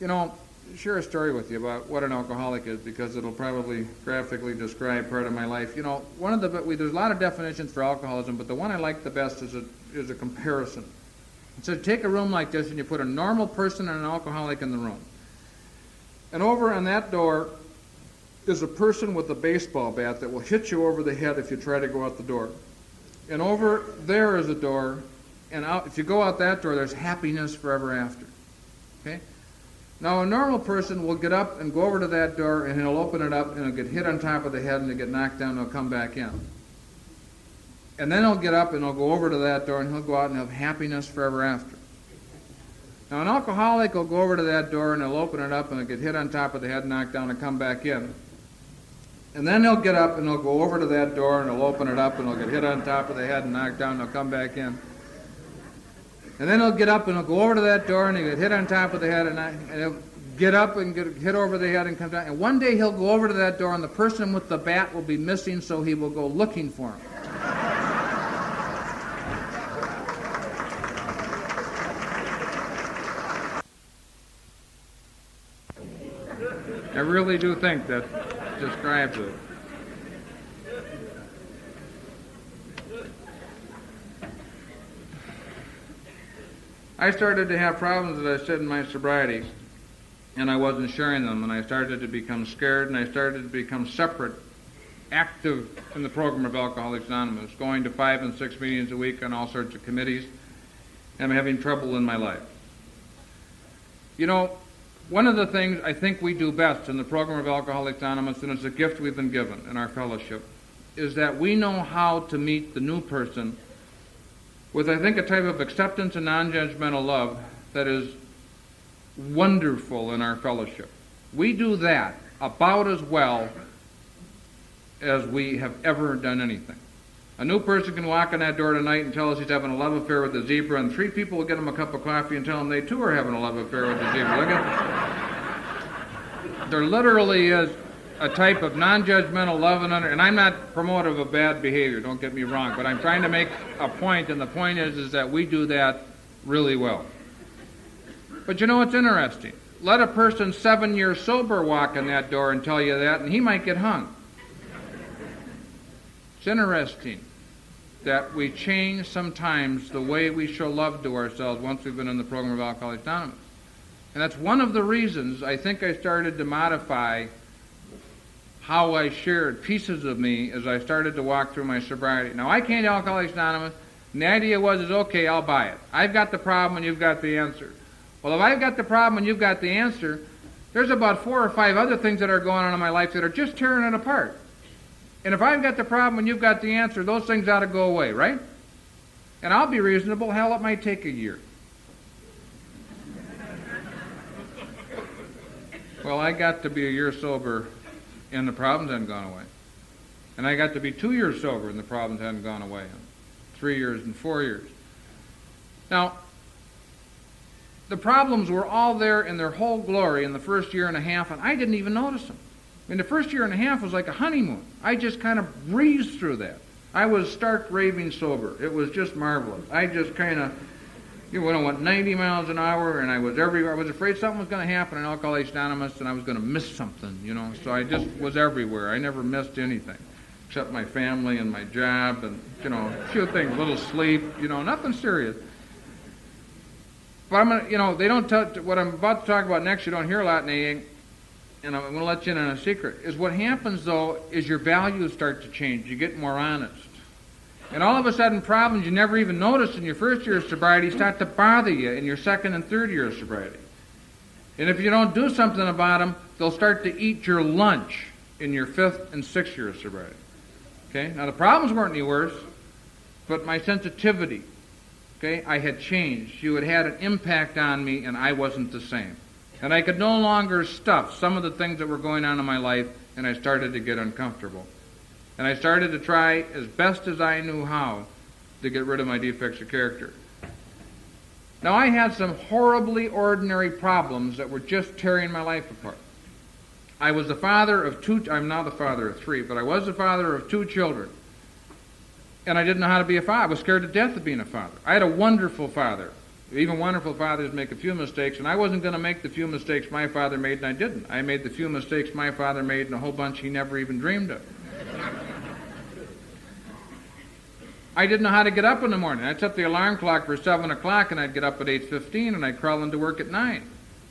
you know, share a story with you about what an alcoholic is, because it'll probably graphically describe part of my life. You know, there's a lot of definitions for alcoholism, but the one I like the best is a comparison. So take a room like this and you put a normal person and an alcoholic in the room. And over on that door is a person with a baseball bat that will hit you over the head if you try to go out the door. And over there is a door, and if you go out that door, there's happiness forever after. Okay? Now, a normal person will get up and go over to that door, and he'll open it up, and he'll get hit on top of the head, and he'll get knocked down, and he'll come back in. And then he'll get up, and he'll go over to that door, and he'll go out and have happiness forever after. Now, an alcoholic will go over to that door, and he'll open it up, and he'll get hit on top of the head, knocked down, and come back in. And then he'll get up, and he'll go over to that door, and he'll open it up, and he'll get hit on top of the head, and knocked down, and he'll come back in. And then he'll get up and he'll go over to that door and he'll get hit on top of the head, and he'll get up and get hit over the head and come down. And one day he'll go over to that door and the person with the bat will be missing, so he will go looking for him. I really do think that describes it. I started to have problems, as I said, in my sobriety, and I wasn't sharing them, and I started to become scared, and I started to become separate, active in the program of Alcoholics Anonymous, going to 5 and 6 meetings a week on all sorts of committees, and I'm having trouble in my life. You know, one of the things I think we do best in the program of Alcoholics Anonymous, and it's a gift we've been given in our fellowship, is that we know how to meet the new person with, I think, a type of acceptance and non-judgmental love that is wonderful in our fellowship. We do that about as well as we have ever done anything. A new person can walk in that door tonight and tell us he's having a love affair with the zebra, and 3 people will get him a cup of coffee and tell him they too are having a love affair with the zebra. Look at There literally is a type of non-judgmental love and I'm not promotive of bad behavior, don't get me wrong, but I'm trying to make a point, and the point is that we do that really well. But you know what's interesting? Let a person 7 years sober walk in that door and tell you that, and he might get hung. It's interesting that we change sometimes the way we show love to ourselves once we've been in the program of Alcoholics Anonymous. And that's one of the reasons I think I started to modify how I shared pieces of me as I started to walk through my sobriety. Now, I came to Alcoholics Anonymous, and the idea was, okay, I'll buy it. I've got the problem and you've got the answer. Well, if I've got the problem and you've got the answer, there's about 4 or 5 other things that are going on in my life that are just tearing it apart. And if I've got the problem and you've got the answer, those things ought to go away, right? And I'll be reasonable. Hell, it might take a year. Well, I got to be a year sober and the problems hadn't gone away. And I got to be 2 years sober and the problems hadn't gone away. And 3 years and 4 years. Now, the problems were all there in their whole glory in the first year and a half, and I didn't even notice them. I mean, the first year and a half was like a honeymoon. I just kind of breezed through that. I was stark raving sober. It was just marvelous. I just kind of, I went 90 miles an hour, and I was everywhere. I was afraid something was going to happen in Alcoholics Anonymous, and I was going to miss something, So I just was everywhere. I never missed anything, except my family and my job, and a few things, a little sleep, nothing serious. But I'm gonna, they don't tell what I'm about to talk about next. You don't hear a lot in AA, and I'm going to let you in on a secret. Is what happens though is your values start to change. You get more honest. And all of a sudden, problems you never even noticed in your first year of sobriety start to bother you in your second and third year of sobriety. And if you don't do something about them, they'll start to eat your lunch in your fifth and sixth year of sobriety. Okay? Now, the problems weren't any worse, but my sensitivity, I had changed. You had an impact on me, and I wasn't the same. And I could no longer stuff some of the things that were going on in my life, and I started to get uncomfortable. And I started to try as best as I knew how to get rid of my defects of character. Now, I had some horribly ordinary problems that were just tearing my life apart. I was the father of 2, I'm now the father of 3, but I was the father of 2 children. And I didn't know how to be a father. I was scared to death of being a father. I had a wonderful father. Even wonderful fathers make a few mistakes, and I wasn't going to make the few mistakes my father made, and I didn't. I made the few mistakes my father made and a whole bunch he never even dreamed of. I didn't know how to get up in the morning. I'd set the alarm clock for 7 o'clock, and I'd get up at 8:15, and I'd crawl into work at 9.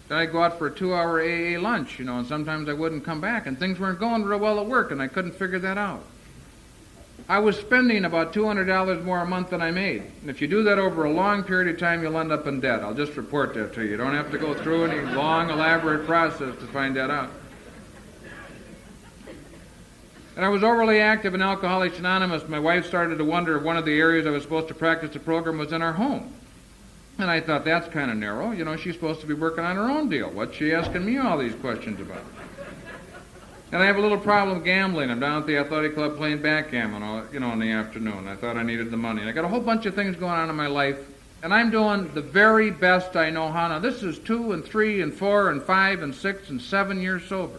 Then I'd go out for a 2-hour AA lunch, and sometimes I wouldn't come back, and things weren't going real well at work, and I couldn't figure that out. I was spending about $200 more a month than I made. And if you do that over a long period of time, you'll end up in debt. I'll just report that to you. You don't have to go through any long, elaborate process to find that out. And I was overly active in Alcoholics Anonymous. My wife started to wonder if one of the areas I was supposed to practice the program was in our home. And I thought, that's kind of narrow. She's supposed to be working on her own deal. What's she asking me all these questions about? And I have a little problem gambling. I'm down at the athletic club playing backgammon, in the afternoon. I thought I needed the money. And I got a whole bunch of things going on in my life, and I'm doing the very best I know how. Now, this is 2 and 3 and 4 and 5 and 6 and 7 years sober.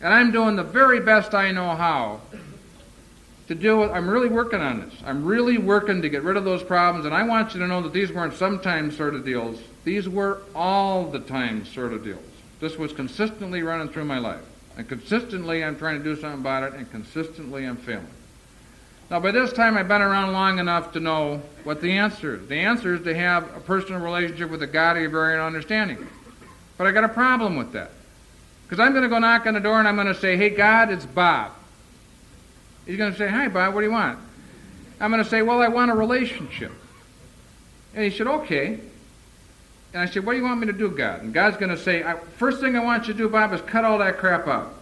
And I'm doing the very best I know how to deal with. I'm really working on this. I'm really working to get rid of those problems, and I want you to know that these weren't sometimes sort of deals. These were all the time sort of deals. This was consistently running through my life. And consistently, I'm trying to do something about it, and consistently, I'm failing. Now, by this time, I've been around long enough to know what the answer is. The answer is to have a personal relationship with a God of your very own understanding. But I got a problem with that. Because I'm going to go knock on the door, and I'm going to say, hey, God, it's Bob. He's going to say, hi, Bob, what do you want? I'm going to say, well, I want a relationship. And he said, okay. And I said, what do you want me to do, God? And God's going to say, first thing I want you to do, Bob, is cut all that crap out.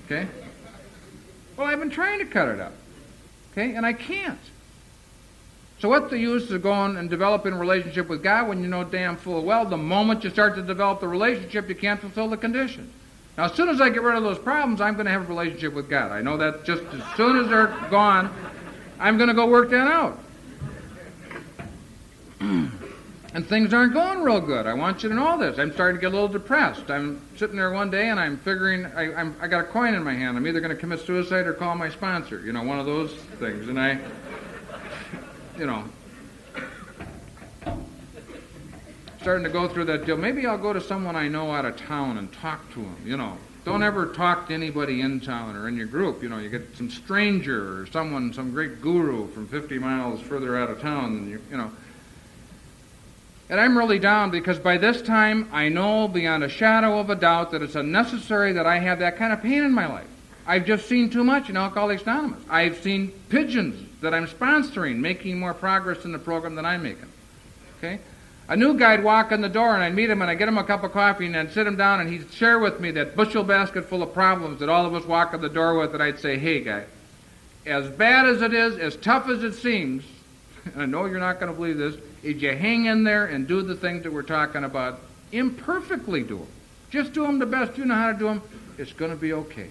Okay? Well, I've been trying to cut it out. Okay? And I can't. So what's the use of going and developing a relationship with God when you know damn full well the moment you start to develop the relationship, you can't fulfill the conditions? Now, as soon as I get rid of those problems, I'm going to have a relationship with God. I know that just as soon as they're gone, I'm going to go work that out. and things aren't going real good. I want you to know this. I'm starting to get a little depressed. I'm sitting there one day and I'm figuring, I got a coin in my hand. I'm either going to commit suicide or call my sponsor. You know, one of those things. And I, you know, starting to go through that deal. Maybe I'll go to someone I know out of town and talk to him, you know. Don't ever talk to anybody in town or in your group. You know, you get some stranger or someone, some great guru from 50 miles further out of town than you know. And I'm really down because by this time I know beyond a shadow of a doubt that it's unnecessary that I have that kind of pain in my life. I've just seen too much in Alcoholics Anonymous. I've seen pigeons that I'm sponsoring making more progress in the program than I'm making. Okay? A new guy'd walk in the door and I'd meet him and I'd get him a cup of coffee and I'd sit him down and he'd share with me that bushel basket full of problems that all of us walk in the door with, and I'd say, hey guy, as bad as it is, as tough as it seems, and I know you're not going to believe this, is you hang in there and do the things that we're talking about, imperfectly do them. Just do them the best you know how to do them, it's going to be okay.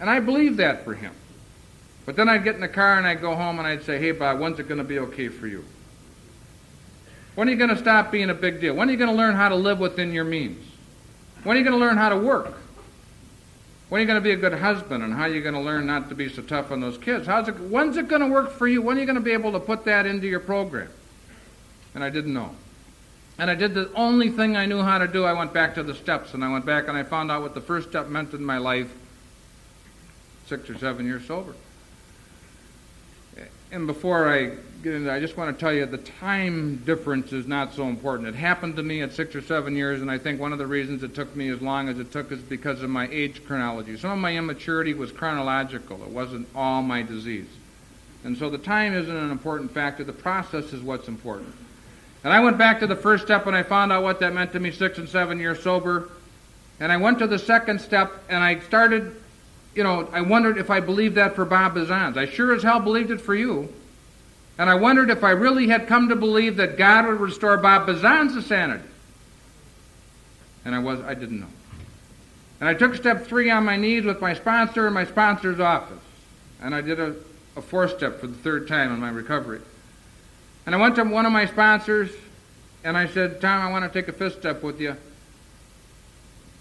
And I believe that for him. But then I'd get in the car and I'd go home and I'd say, hey Bob, when's it going to be okay for you? When are you going to stop being a big deal? When are you going to learn how to live within your means? When are you going to learn how to work? When are you going to be a good husband, and how are you going to learn not to be so tough on those kids? When's it going to work for you? When are you going to be able to put that into your program? And I didn't know. And I did the only thing I knew how to do. I went back to the steps, and I went back and I found out what the first step meant in my life, 6 or 7 years sober. And before I get into, I just want to tell you the time difference is not so important. It happened to me at 6 or 7 years, and I think one of the reasons it took me as long as it took is because of my age chronology. Some of my immaturity was chronological. It wasn't all my disease. And so the time isn't an important factor. The process is what's important. And I went back to the first step and I found out what that meant to me 6 and 7 years sober. And I went to the second step and I started, you know, I wondered if I believed that for Bob Bazans. I sure as hell believed it for you. And I wondered if I really had come to believe that God would restore Bob Bazans to sanity. And I didn't know. And I took step 3 on my knees with my sponsor in my sponsor's office. And I did a 4th step for the 3rd time in my recovery. And I went to one of my sponsors and I said, Tom, I want to take a 5th step with you.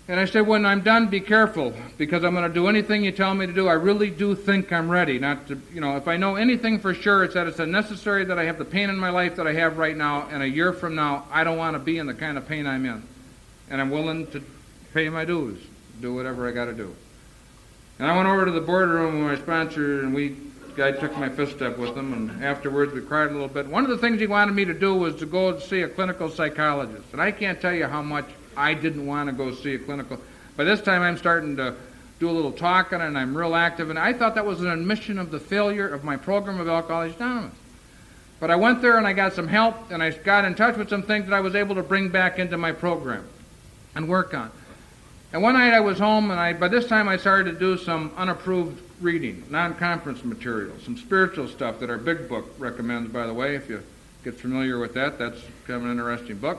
And I said, when I'm done, be careful, because I'm going to do anything you tell me to do. I really do think I'm ready. Not to, you know, if I know anything for sure, it's that it's unnecessary that I have the pain in my life that I have right now, and a year from now, I don't want to be in the kind of pain I'm in. And I'm willing to pay my dues, do whatever I got to do. And I went over to the boardroom with my sponsor, and I took my 5th step with him, and afterwards we cried a little bit. One of the things he wanted me to do was to go and see a clinical psychologist. And I can't tell you how much I didn't want to go see a clinical. By this time I'm starting to do a little talking and I'm real active, and I thought that was an admission of the failure of my program of Alcoholics Anonymous. But I went there and I got some help and I got in touch with some things that I was able to bring back into my program and work on. And one night I was home and by this time I started to do some unapproved reading, non-conference material, some spiritual stuff that our big book recommends, by the way. If you get familiar with that, that's kind of an interesting book.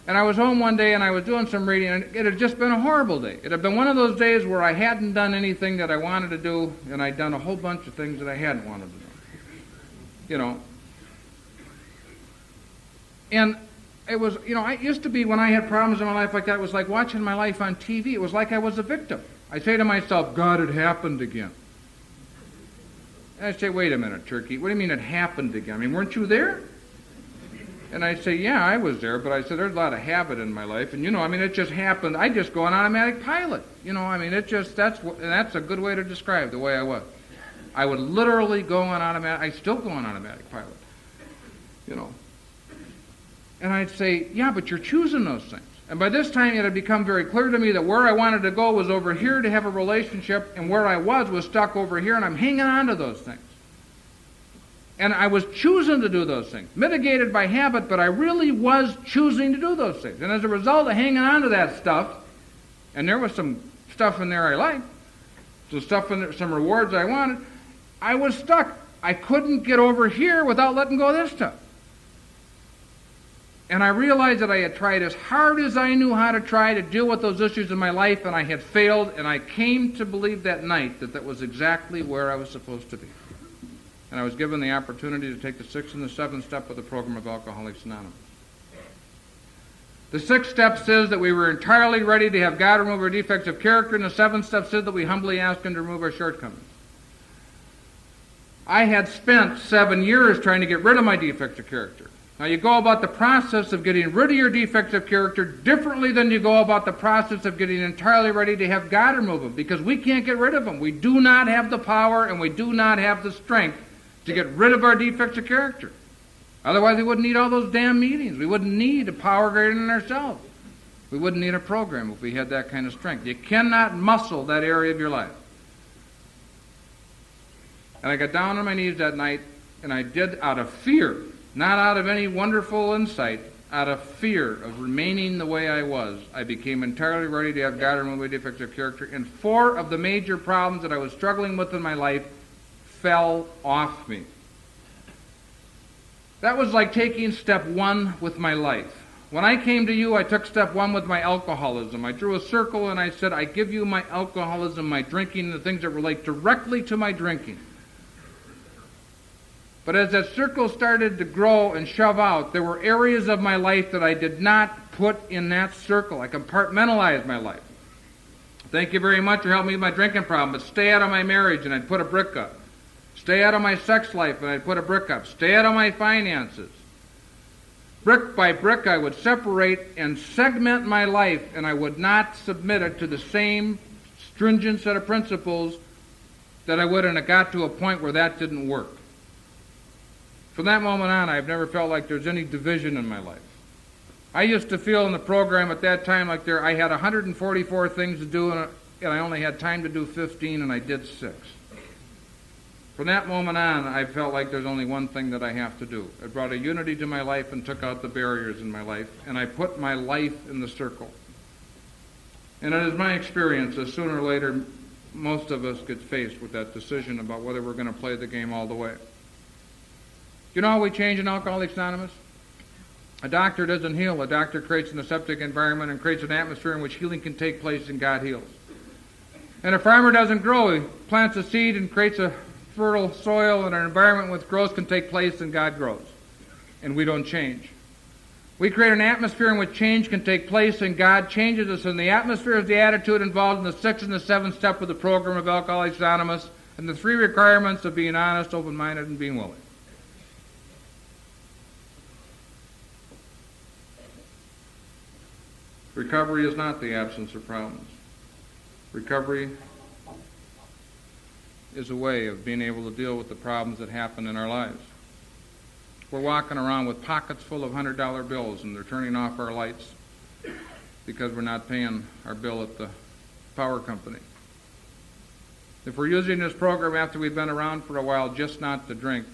And I was home one day and I was doing some reading, and it had just been a horrible day. It had been one of those days where I hadn't done anything that I wanted to do, and I'd done a whole bunch of things that I hadn't wanted to do. You know. And it was, you know, it used to be when I had problems in my life like that, it was like watching my life on TV. It was like I was a victim. I say to myself, God, it happened again. And I say, wait a minute, Turkey, what do you mean it happened again? I mean, weren't you there? And I say, yeah, I was there, but I said, there's a lot of habit in my life. And, you know, I mean, it just happened. I just go on automatic pilot. You know, I mean, it just, that's a good way to describe the way I was. I would literally go on automatic, I still go on automatic pilot. You know. And I'd say, yeah, but you're choosing those things. And by this time, it had become very clear to me that where I wanted to go was over here to have a relationship, and where I was stuck over here, and I'm hanging on to those things. And I was choosing to do those things, mitigated by habit, but I really was choosing to do those things. And as a result of hanging on to that stuff, and there was some stuff in there I liked, some stuff in there, some rewards I wanted, I was stuck. I couldn't get over here without letting go of this stuff. And I realized that I had tried as hard as I knew how to try to deal with those issues in my life, and I had failed, and I came to believe that night that that was exactly where I was supposed to be. and I was given the opportunity to take the 6th and the 7th step of the program of Alcoholics Anonymous. The 6th step says that we were entirely ready to have God remove our defects of character, and the 7th step says that we humbly ask Him to remove our shortcomings. I had spent 7 years trying to get rid of my defects of character. Now, you go about the process of getting rid of your defects of character differently than you go about the process of getting entirely ready to have God remove them, because we can't get rid of them. We do not have the power and we do not have the strength to get rid of our defects of character. Otherwise, we wouldn't need all those damn meetings. We wouldn't need a power greater than ourselves. We wouldn't need a program if we had that kind of strength. You cannot muscle that area of your life. And I got down on my knees that night, and I did out of fear, not out of any wonderful insight, out of fear of remaining the way I was. I became entirely ready to have God remove my defects of character, and 4 of the major problems that I was struggling with in my life fell off me. That was like taking step 1 with my life. When I came to you, I took step 1 with my alcoholism. I drew a circle and I said, I give you my alcoholism, my drinking, the things that relate directly to my drinking. But as that circle started to grow and shove out, there were areas of my life that I did not put in that circle. I compartmentalized my life. Thank you very much for helping me with my drinking problem, but stay out of my marriage, and I'd put a brick up. Stay out of my sex life, and I'd put a brick up. Stay out of my finances. Brick by brick, I would separate and segment my life, and I would not submit it to the same stringent set of principles that I would, and it got to a point where that didn't work. From that moment on, I've never felt like there's any division in my life. I used to feel in the program at that time like I had 144 things to do, and I only had time to do 15, and I did 6. From that moment on, I felt like there's only one thing that I have to do. It brought a unity to my life and took out the barriers in my life, and I put my life in the circle. And it is my experience that sooner or later, most of us get faced with that decision about whether we're going to play the game all the way. You know how we change in Alcoholics Anonymous? A doctor doesn't heal. A doctor creates an aseptic environment and creates an atmosphere in which healing can take place, and God heals. And a farmer doesn't grow. He plants a seed and creates a fertile soil and an environment with growth can take place, and God grows. And we don't change. We create an atmosphere in which change can take place, and God changes us. And the atmosphere is the attitude involved in the 6th and the 7th step of the program of Alcoholics Anonymous, and the 3 requirements of being honest, open-minded, and being willing. Recovery is not the absence of problems. Recovery is a way of being able to deal with the problems that happen in our lives. We're walking around with pockets full of $100 bills, and they're turning off our lights because we're not paying our bill at the power company. If we're using this program after we've been around for a while just not to drink,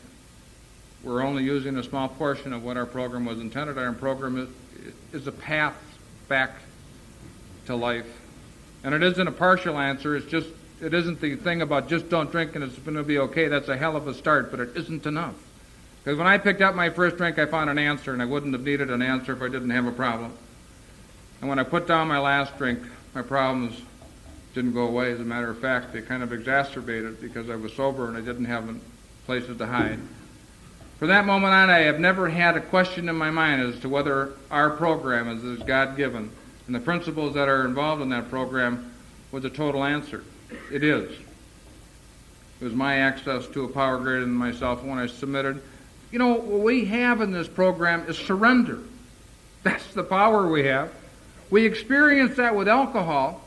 we're only using a small portion of what our program was intended. Our program is a path back to life. And it isn't a partial answer. It isn't the thing about just don't drink and it's going to be okay. That's a hell of a start, but it isn't enough. Because when I picked up my first drink, I found an answer, and I wouldn't have needed an answer if I didn't have a problem. And when I put down my last drink, my problems didn't go away. As a matter of fact, they kind of exacerbated because I was sober and I didn't have places to hide. From that moment on, I have never had a question in my mind as to whether our program is God-given, and the principles that are involved in that program was a total answer. It is. It was my access to a power greater than myself when I submitted. You know, what we have in this program is surrender. That's the power we have. We experience that with alcohol,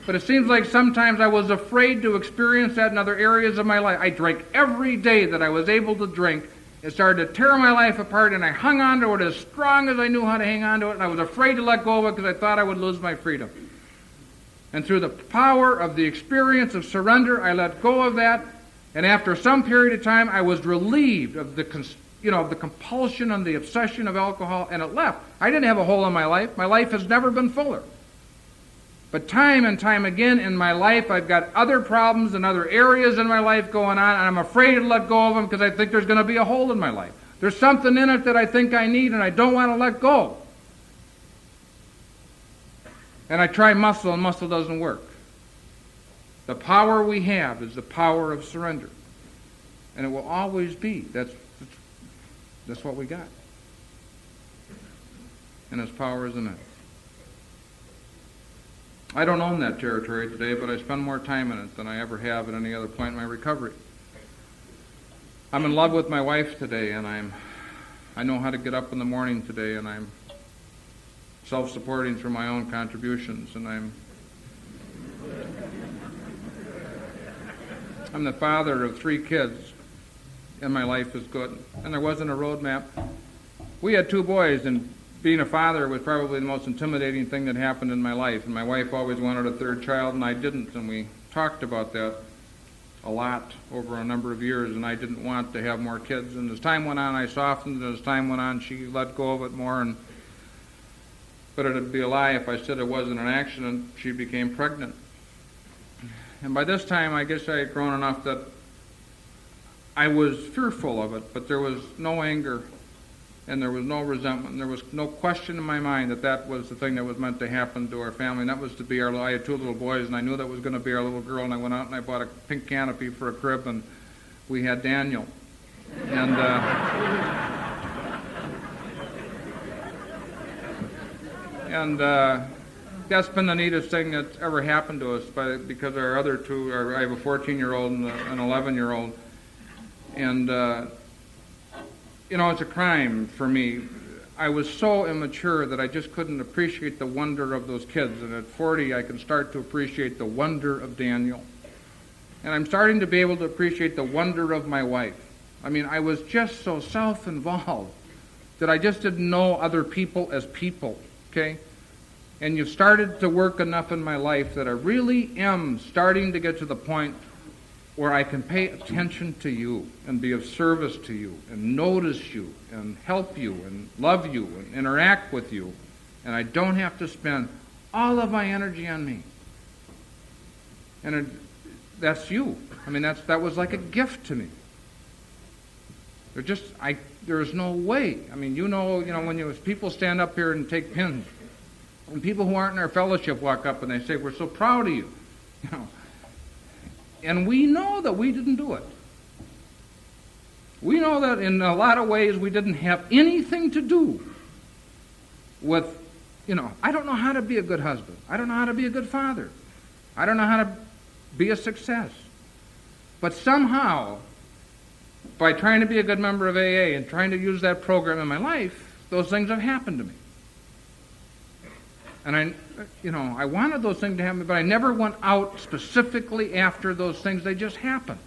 but it seems like sometimes I was afraid to experience that in other areas of my life. I drank every day that I was able to drink. It started to tear my life apart, and I hung on to it as strong as I knew how to hang on to it, and I was afraid to let go of it because I thought I would lose my freedom. And through the power of the experience of surrender, I let go of that, and after some period of time, I was relieved of the compulsion and the obsession of alcohol, and it left. I didn't have a hole in my life. My life has never been fuller. But time and time again in my life, I've got other problems and other areas in my life going on, and I'm afraid to let go of them because I think there's going to be a hole in my life. There's something in it that I think I need, and I don't want to let go. And I try muscle, and muscle doesn't work. The power we have is the power of surrender. And it will always be. That's what we got. And His power is in it. I don't own that territory today, but I spend more time in it than I ever have at any other point in my recovery. I'm in love with my wife today, and I know how to get up in the morning today, and I'm self-supporting through my own contributions, and I'm the father of 3 kids, and my life is good. And there wasn't a roadmap. We had 2 boys, and being a father was probably the most intimidating thing that happened in my life. And my wife always wanted a 3rd child, and I didn't. And we talked about that a lot over a number of years, and I didn't want to have more kids. And as time went on, I softened, and as time went on, she let go of it more. But it'd be a lie if I said it wasn't an accident. She became pregnant. And by this time, I guess I had grown enough that I was fearful of it, but there was no anger, and there was no resentment, and there was no question in my mind that that was the thing that was meant to happen to our family, and that was to be I had 2 little boys, and I knew that was going to be our little girl, and I went out and I bought a pink canopy for a crib, and we had Daniel. And that's been the neatest thing that's ever happened to us, because our other 2, I have a 14-year-old and an 11-year-old, and it's a crime for me. I was so immature that I just couldn't appreciate the wonder of those kids. And at 40, I can start to appreciate the wonder of Daniel. And I'm starting to be able to appreciate the wonder of my wife. I mean, I was just so self-involved that I just didn't know other people as people, okay? And you've started to work enough in my life that I really am starting to get to the point where I can pay attention to you and be of service to you and notice you and help you and love you and interact with you. And I don't have to spend all of my energy on me. And that's you. I mean, that was like a gift to me. There's no way. I mean, when people stand up here and take pins, and people who aren't in our fellowship walk up and they say, "We're so proud of you," and we know that we didn't do it. We know that in a lot of ways we didn't have anything to do with, I don't know how to be a good husband. I don't know how to be a good father. I don't know how to be a success. But somehow, by trying to be a good member of AA and trying to use that program in my life, those things have happened to me. And I wanted those things to happen, but I never went out specifically after those things. They just happened.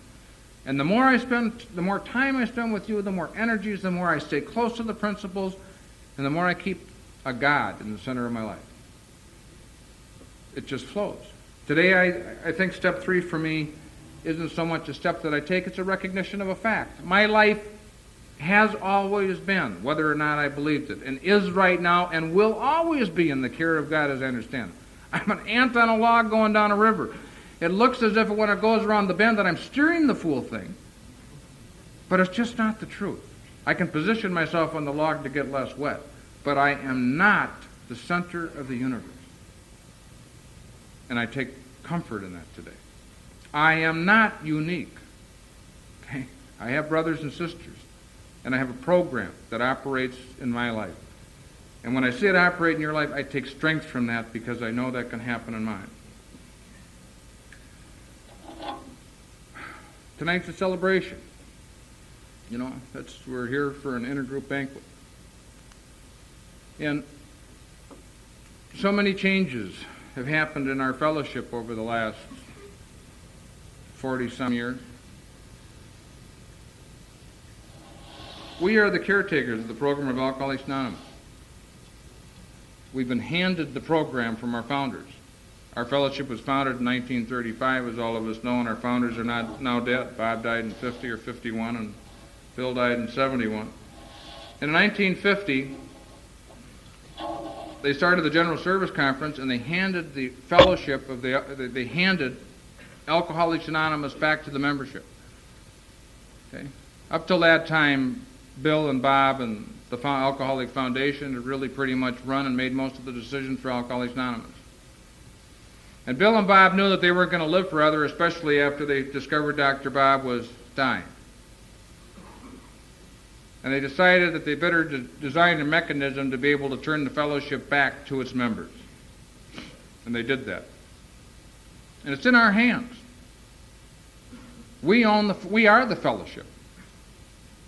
And the more time I spend with you, the more energies, the more I stay close to the principles, and the more I keep a God in the center of my life. It just flows. Today, I think step 3 for me isn't so much a step that I take, it's a recognition of a fact. My life has always been, whether or not I believed it, and is right now, and will always be in the care of God as I understand it. I'm an ant on a log going down a river. It looks as if when it goes around the bend that I'm steering the fool thing, but it's just not the truth. I can position myself on the log to get less wet, but I am not the center of the universe. And I take comfort in that today. I am not unique. Okay? I have brothers and sisters. And I have a program that operates in my life. And when I see it operate in your life, I take strength from that because I know that can happen in mine. Tonight's a celebration. We're here for an intergroup banquet. And so many changes have happened in our fellowship over the last 40-some years. We are the caretakers of the program of Alcoholics Anonymous. We've been handed the program from our founders. Our fellowship was founded in 1935, as all of us know, and our founders are now dead. Bob died in 50 or 51, and Phil died in 71. And in 1950, they started the General Service Conference, and they handed the fellowship they handed Alcoholics Anonymous back to the membership. Okay? Up till that time, Bill and Bob and the Alcoholic Foundation had really pretty much run and made most of the decisions for Alcoholics Anonymous. And Bill and Bob knew that they weren't going to live forever, especially after they discovered Dr. Bob was dying. and they decided that they better design a mechanism to be able to turn the fellowship back to its members. And they did that. And it's in our hands. We are the fellowship.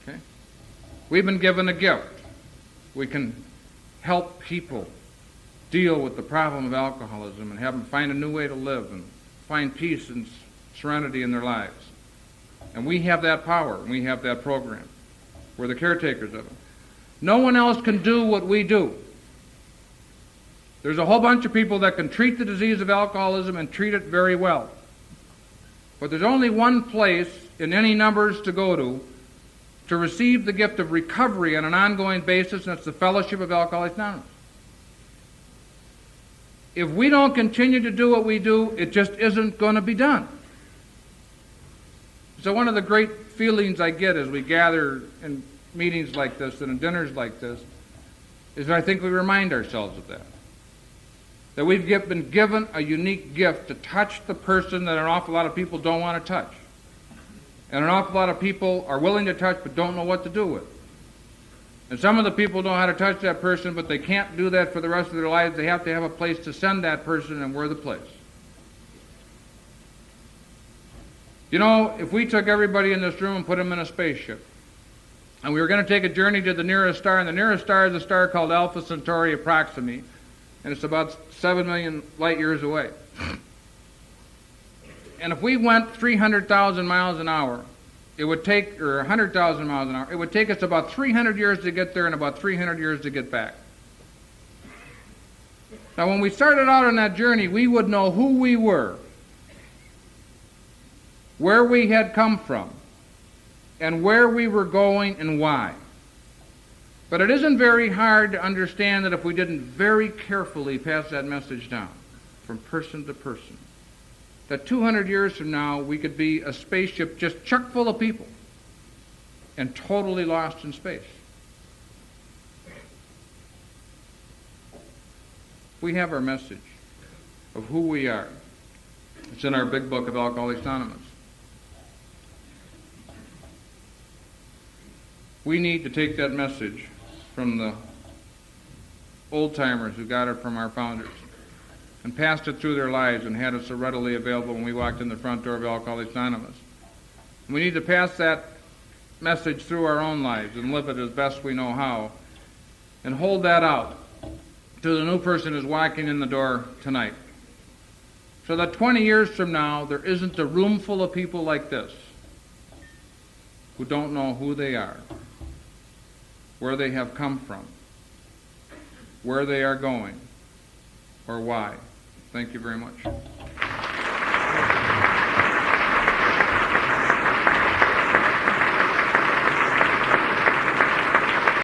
Okay? We've been given a gift. We can help people deal with the problem of alcoholism and have them find a new way to live and find peace and serenity in their lives. And we have that power, and we have that program. We're the caretakers of it. No one else can do what we do. There's a whole bunch of people that can treat the disease of alcoholism and treat it very well. But there's only one place in any numbers to go to receive the gift of recovery on an ongoing basis, and that's the fellowship of Alcoholics Anonymous. If we don't continue to do what we do, it just isn't going to be done. So one of the great feelings I get as we gather in meetings like this and in dinners like this is that I think we remind ourselves of that. That we've been given a unique gift to touch the person that an awful lot of people don't want to touch. And an awful lot of people are willing to touch but don't know what to do with. And some of the people know how to touch that person, but they can't do that for the rest of their lives. They have to have a place to send that person, and we're the place. You know, if we took everybody in this room and put them in a spaceship, and we were going to take a journey to the nearest star, and the nearest star is a star called Alpha Centauri Proxima, and it's about 7 million light years away. And if we went 300,000 miles an hour, it would take, or 100,000 miles an hour, it would take us about 300 years to get there and about 300 years to get back. Now, when we started out on that journey, we would know who we were, where we had come from, and where we were going and why. But it isn't very hard to understand that if we didn't very carefully pass that message down from person to person, that 200 years from now we could be a spaceship just chock full of people and totally lost in space. We have our message of who we are. It's in our big book of Alcoholics Anonymous. We need to take that message from the old-timers who got it from our founders and passed it through their lives and had it so readily available when we walked in the front door of Alcoholics Anonymous. And we need to pass that message through our own lives and live it as best we know how, and hold that out to the new person who's walking in the door tonight. So that 20 years from now, there isn't a room full of people like this who don't know who they are, where they have come from, where they are going, or why. Thank you very much.